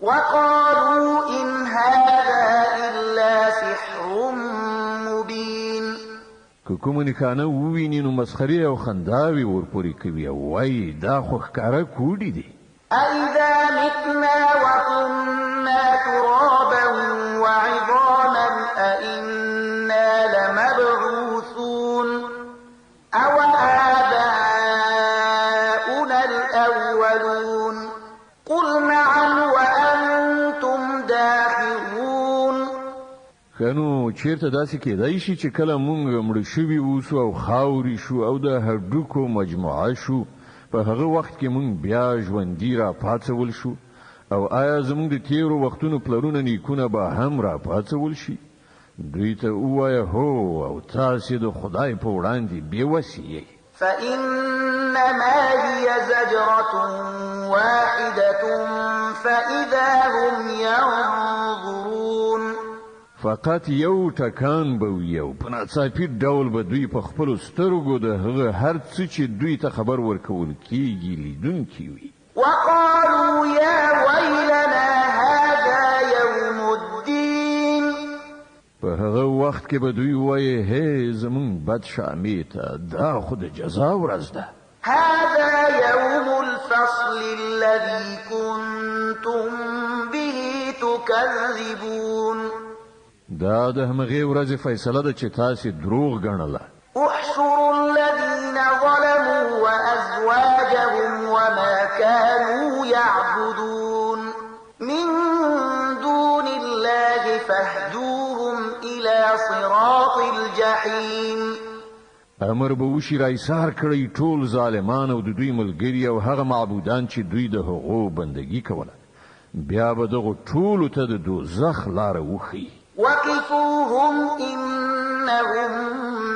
وقالوا إن هذا إلا سحر مبين. که کومه نښانه وویني نو مسخرې او خنداوې ورپورې کوي او وایي دا خو ښکاره کوډې دي. أإذا متنا وكنا ترابا وعظاما أإنا لمبعوثون أو آباؤنا الأولون قل نعم وأنتم داخرون. خنو چیرته داسې کېدای شي چې کله مونږ مړه شوي اوسو او خاورې شو او د هډوکو مجموعه شو، په هغه وخت کې مونږ بیا ژوندي را پاڅول شو؟ او آیا زمونږ د تیرو وختونو پلرونه نیکونه به هم را پاڅول شي؟ دوی ته ووایه هو او تاسې د خدای په وړاندې بېوسې یئ. فإنما هي زجرة واحدة فإذا هم ينظرون. فقط یو ټکان به وي او په ناڅاپي ډول به دوی په خپلو سترګو د هغه هر څه چې دوی ته خبر ورکول کیږي لیدونکي وي. وقالوا يا ويلنا هذا يوم الدين. په هغه وخت کې به دوی وایي هی زمونږ بد شامې ته دا خو د جزا ورځ ده. هذا يوم الفصل الذي كنتم به تكذبون. دا د همغې ورځې فیصله ده چې تاسې دروغ ګڼله. احشروا الذين ظلموا وأزواجهم وما كانوا يعبدون من دون الله فاهدوهم إلى صراط الجحيم. امر به وشي را ایثار کړی ټول ظالمان او د دوی ملګري او هغه معبودان چې دوی د هغو بندگی کوله، بیا به دغه ټولو ته د دوزخ لاره وښیي. وقفوهم إنهم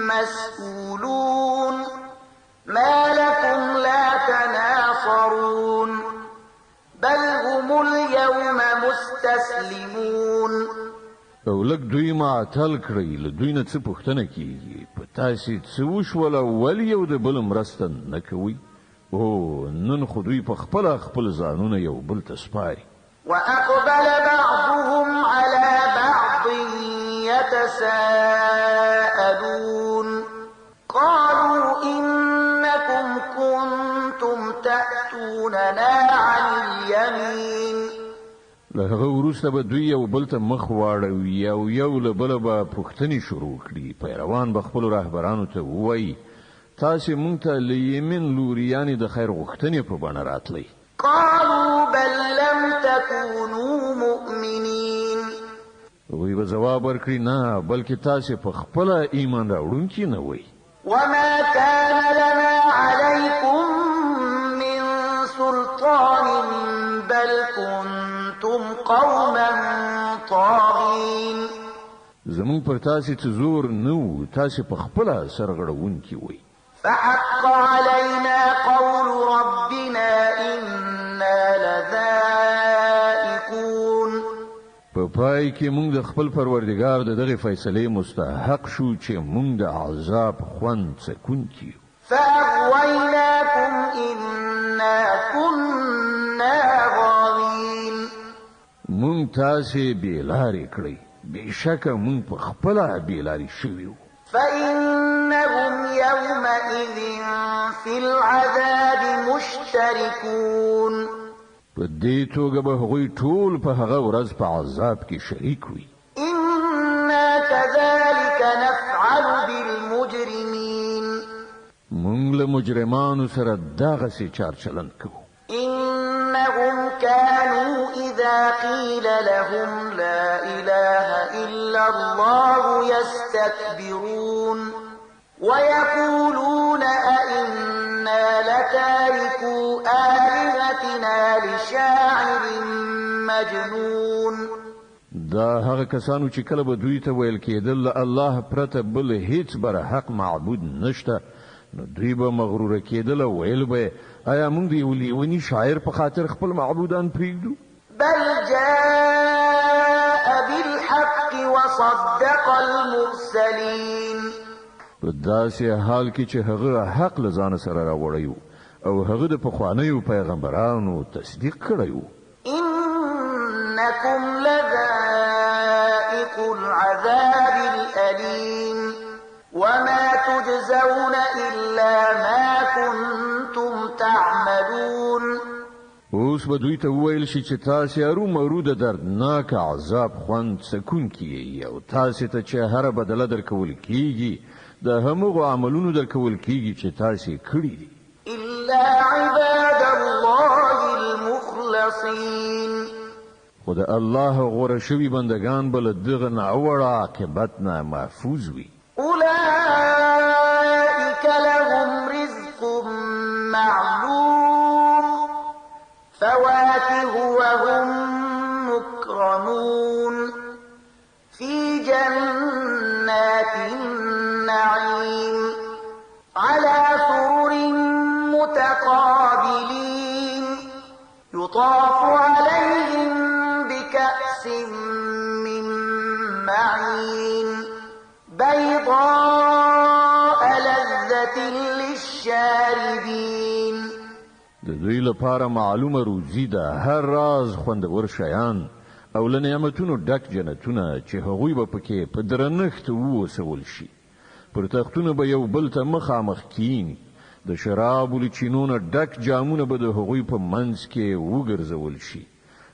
مسئولون ما لكم لا تناصرون بل هم اليوم مستسلمون. او لږ دوی معطل کړئ، له دوی نه څه پوښتنه کیږي؟ په تاسې څه وشول ولې یو د بل مرسته نه کوئ؟ او نن خو دوی په خپل ځانونه یو بل ته سپاري. وأقبل بعضهم على بعض يتساءلون قالوا إنكم كنتم تأتوننا عن اليمين. له هغه وروسته به دوی یو بل ته مخ واړوي او یو له بله به پوښتنې شروع کړي. پیروان به خپلو رهبرانو ته ووایي تاسې مونږ ته له یمن لوري یعنې د خیر غوښتنې په بڼه راتلئ. قالوا بل لم تكونوا مؤمنين. وی به ځواب ورکړي نه بلکې تاسې په خپله ایمان راوړونکي نه وئ. وما كان لنا عليكم من سلطان بل كنتم قوما طاغين. زمونږ پر تاسې څه زور نه و، تاسې په خپله سرغړونکي وئ. فحق علينا قول ربنا إنا لذائقون. په پای کې موږ د خپل پروردګار د دغه فیصلې مستحق شو چې موږ د عذاب خوند څکونکي یو. فأغويناكم إنا كنا غاوين. موږ تاسې بېلارې کړئ، بېشکه موږ په خپله بېلارې شوي وو. فإنهم يومئذ في العذاب مشتركون. په دې توګه به هغوی ټول په هغه ورځ په عذاب کې شریک وي. إنا كذلك نفعل بالمجرمين. موږ له مجرمانو سره دغسې چارچلند کوو. إنهم كانوا إذا قيل لهم لا إله إلا الله يستكبرون ويقولون أئنا لتاركو آلهتنا لشاعر مجنون. دا هغه کسانو چې کله به دوی ته ویل کېدل الله پرته بل هیڅ بر حق معبود نشته، نو دوی به مغروره کېدل او ویل به آیا موږ د یو لیوني شاعر په خاطر خپل معبودان پرېږدو؟ بل جاء بالحق وصدق المرسلين. په داسې حال کې چې هغه حق له ځانه سره راوړی و او هغه د پخوانیو پیغمبرانو تصدیق کړی و. إنكم لذائقو العذاب الأليم وما تجزون إلا ما كنتم تعملون. اوس به دوی ته وویل شي چې تاسې ارومرو د دردناک عذاب خوند څکونکي یئ او تاسې ته چې هره بدله درکول کیږي د همغو عملونو درکول کیږي چې تاسې کړي دي. إلا عباد الله المخلصين. خو د الله غوره شوي بندگان به له دغه ناوړه عاقبت نه محفوظ وي. أولئك لهم رزق معلوم فواكه وهم مكرمون في جنات النعيم على سرر متقابلين يطاف عليهم بكأس من معين بيضاء لذة للشاربين. د دوی لپاره معلومه روزي ده، هر راز خوندور شیان او له نعمتونو ډک جنتونه چې هغوی به پکې په درنښت ووسول شي. پر تختونه به یو بل ته مخامخ کینی، د شرابو له چینو نه ډک جامونه به د هغوی په منځ کې وګرځول شي.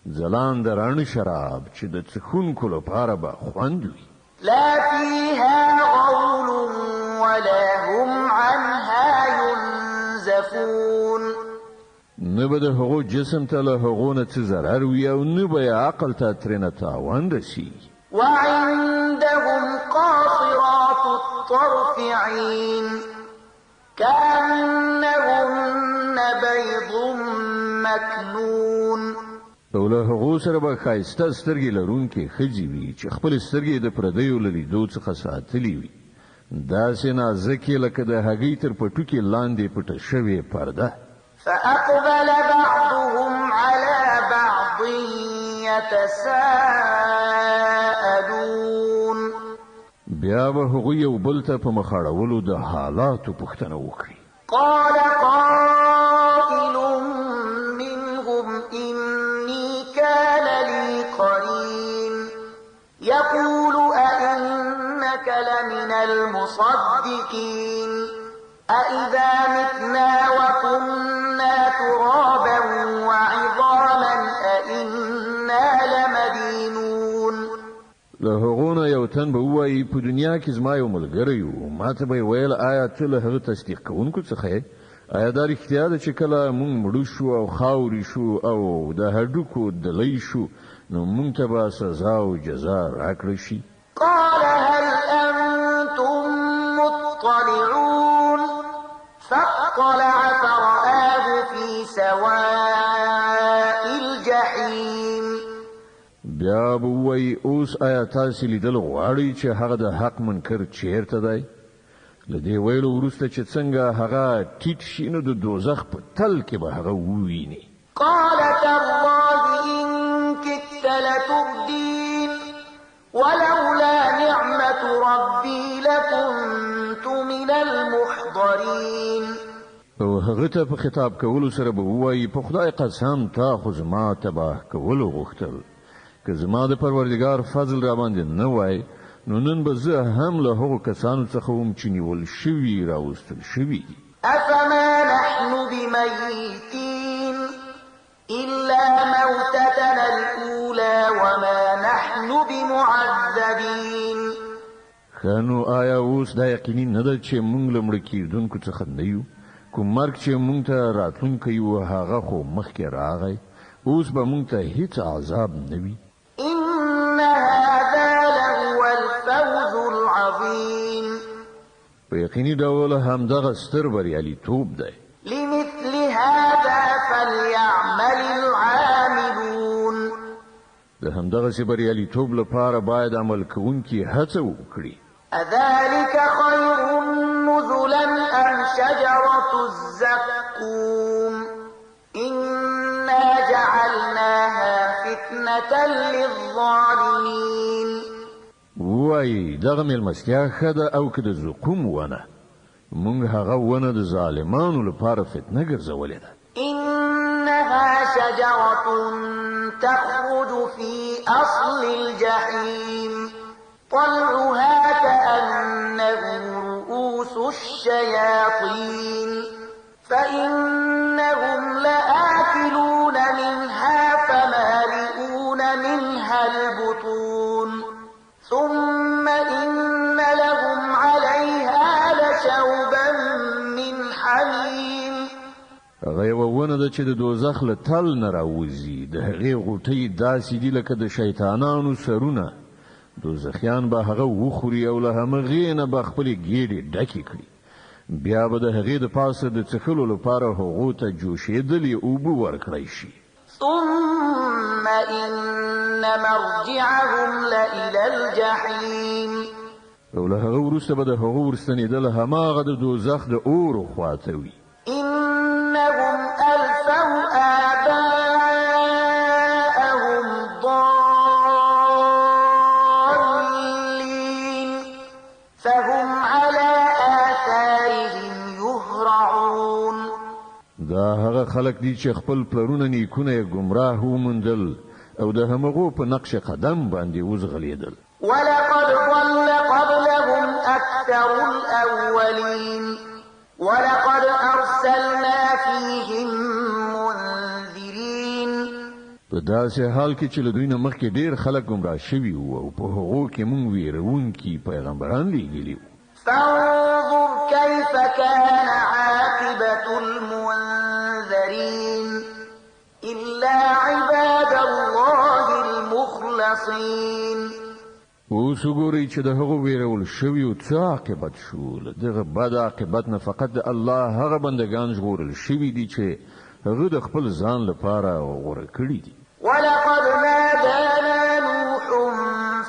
ځلانده رڼ شراب چې د څښونکو لپاره به خوند وي. لا فيها غول ولا هم عنها ينزفون نه به د هغو جسم ته له هغو نه څه ضرر وي او نه به عقل ته ترېنه تاوان رسي. وعندهم قاصرات الطرف عين كأنهن بيض مكنون او له هغو سره به ښایسته سترګې لرونکې ښځې وي چې خپل سترګې د پردیو له لیدو څخه ساتلې وي، داسې نازکې لکه د هګۍ تر پټوکې لاندې پټه شوې پرده. فأقبل بعضهم على بعض يتساءلون بیا به هغوی یو بل ته په مخاړولو د حالاتو پوښتنه وکړي. قال قائل منهم إني كان لي قرين يقول أئنك لمن المصدقين أإذا متنا وكنا ترابا وعظاما أئنا لمدينون. له هغونه یو تن به وایي په دنیا کې زما یو ملګری و، ما ته به ویل آیا ته له هغه تصدیق کوونکو څخه یې؟ آیا دا رښتیا ده چې کله موږ مړه شو او خاورې شو او د هډوکو دلی شو نو موږ ته به سزا او جزا راکړل شي؟ قال هل أنتم مطلعون فاطلع فرآه في سواء الجحيم. بیا به وایي اوس آیا تاسې لیدل غواړئ چې هغه د حق منکر چیرته دی؟ له دې ویلو وروسته چې څنګه هغه ټیټ شي نو د دوزخ په تل کې به هغه وویني. قال تالله إن كدت لتردين ولولا نعمة ربي لكنت من المحضرين. او هغه ته په خطاب کولو سره به وایي په خدای قسم تا خو زما تباه کولو غوښتل، که زما د پروردګار فضل را باندې نه وای نو نن به زه هم له هغو کسانو څخه وم چې نیول شوي راوستل شوي دي. أفما نحن بميتين إلا موتتنا الأولى وما نحن بمعذبين. خانو آیا اوس دا یقیني نه ده چې موږ له مړه کېدونکو څخه نه یو؟ کوم مرګ چې موږ ته راتلونکی و هغه خو مخکې راغی، اوس به موږ ته هیڅ عذاب نه وي. إن هذا لهو الفوز العظيم. په یقیني ډول همدغه ستر بریالیتوب دی. لمثل هذا فليعمل العاملون. د همدغه بریالیتوب لپاره باید عمل کوونکي هڅه وکړي. أذلك خير نزلا أم شجرة الزقوم إنا جعلناها فتنة للظالمين. وای دغه مېلمستیا ښه ده او که د زقوم ونه، موږ هغه ونه د ظالمانو لپاره فتنه ګرځولې ده. إنها شجرة تخرج في أصل الجحيم طلعها كأنه رؤوس الشياطين فإنهم لآكلون منها فمالئون منها البطون ثم إن لهم عليها لشوبا من حميم. هغه یوه ونه ده چې د دوزخ له تل نه راوځي، د هغې غوټۍ داسې دي لکه د شیطانانو سرونه. دوزخیان به هغه وخوري او له همغې نه به خپلې ګېډې ډکې کړي، بیا به د هغې د پاسه د څښلو لپاره هغو ته جوشېدلې اوبه ورکړی شي. ثم إن مرجعهم لإلى الجحيم. او له هغه وروسته به د هغو ورستنېدل هماغه د دوزخ د اور خواته وي. إنهم ألفوا آباءهم ضالين فهم على آثارهم يهرعون. دا هغه خلک دي چې خپل پلرونه نیکونه یې ګمراه وموندل او د همغو په نقش قدم باندې وزغلیدل. ولقد ضل قبلهم أكثر الأولين ولقد أرسلنا فيهم منذرين. په داسې حال کې چې له دوی نه مخکې ډېر خلک ګمراه شوي وو او په هغو کې موږ ویرونکي پیغمبران لېږلي وو. فانظر كان عاقبة المنذرين إلا عباد الله المخلصين. اوس وګورئ چې د هغو ویرول شویو څه عاقبت شو. له دغه بد عاقبت نه فقط د الله هغه بندگان ژغورل شوي دي چې هغه د خپل ځان لپاره غوره کړي دي. ولقد نادانا نوح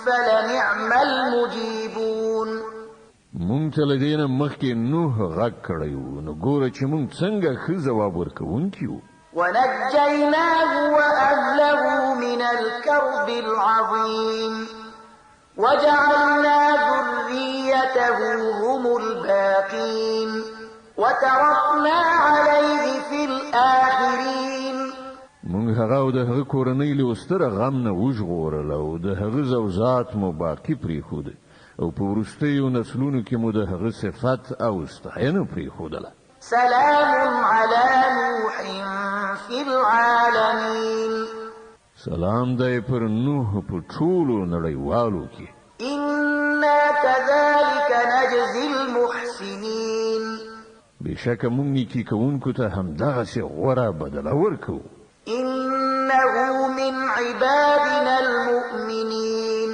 فلنعم المجيبون. مونږ ته له دې نه مخکې نوح غږ کړی و، نو ګوره چې مونږ څنګه ښه ځواب ورکوونکي وو. ونجيناه وأهله من الكرب العظيم وجعلنا ذريته هم الباقين وتركنا عليه في الآخرين. مونږ هغه او د هغه کورنۍ له ستره غم نه وژغورل او د هغه زوجات مو باقي پرېښود او په وروستیو نسلونو کې مو د هغه صفت او ستاینه پرېښودله. سلام على نوح في العالمين. سلام دی پر نوح په ټولو نړیوالو کې. إنا كذلك نجزي المحسنين. بشکه مونږ نیکي کوونکو ته همدغسې غوره بدله ورکوو. إنه من عبادنا المؤمنين.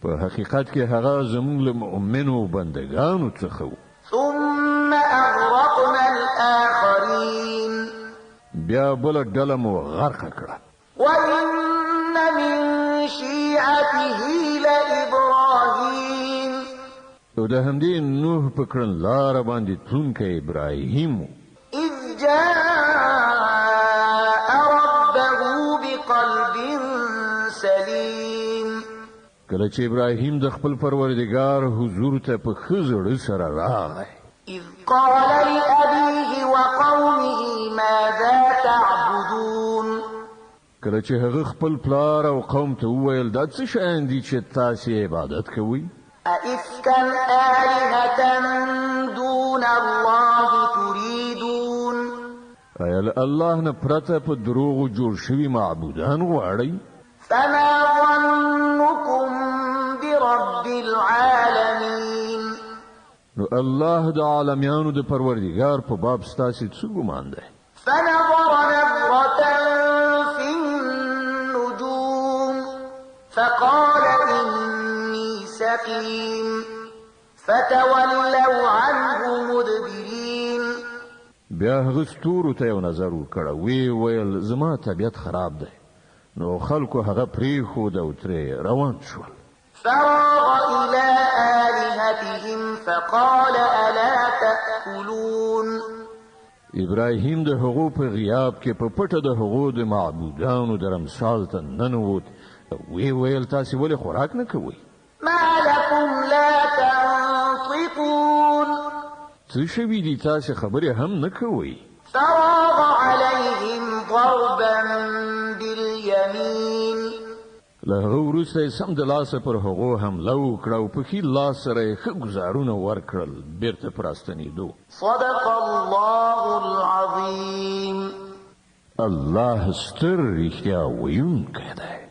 په حقیقت کې هغه زموږ له مؤمنو بندگانو څخه و. ثم أغرقنا الآخرين. بیا بله ډله مو غرقه کړه. وإن من شيعته لإبراهيم. او د همدې نوح په کړنلاره باندې تلونکی ابراهیم و. إذ جاء ربه بقلب سليم. کله چې ابراهیم د خپل پروردګار حضور ته په ښه زړه سره راغی. إذ قال لأبيه وقومه ماذا تعبدون. کله چې هغه خپل پلار او قوم ته وویل دا څه شیان دي چې تاسې عبادت کوئ؟ أئفكا آلهة دون الله تريدون. آیا له الله نه پرته په دروغو جوړ شوي معبودان غواړئ؟ فما ظنكم برب العالمين. نو الله د عالمیانو د پروردګار په باب ستاسې څه ګمان دی؟ فنظر نظرة في النجوم فقال إني سقيم فتولوا عنه مدبرين. بیا هغه ستورو ته یو نظر وکړ، وی ویل زما طبیعت خراب دی. نو خلکو هغه پرېښود او ترې روان شول. فراغ إلى آلهتهم فقال ألا تأكلون. ابراهیم د هغو په غیاب کې په پټه د هغو د معبودانو درمسال ته ننوت. وی ویل تاسې ولې خوراک نه کوئ؟ ما لكم لا تنطقون. څه شوي دي تاسې خبرې هم نه کوئ؟ فراغ عليهم ضربا باليمين. له هغه وروسته یې سم د لاسه پر هغو حمله وکړه او په ښي لاس سره یې ښه ګزارونه ورکړل بیرته په راستنېدو. صدق الله العظيم. الله ستر رښتیا ویونکی دی.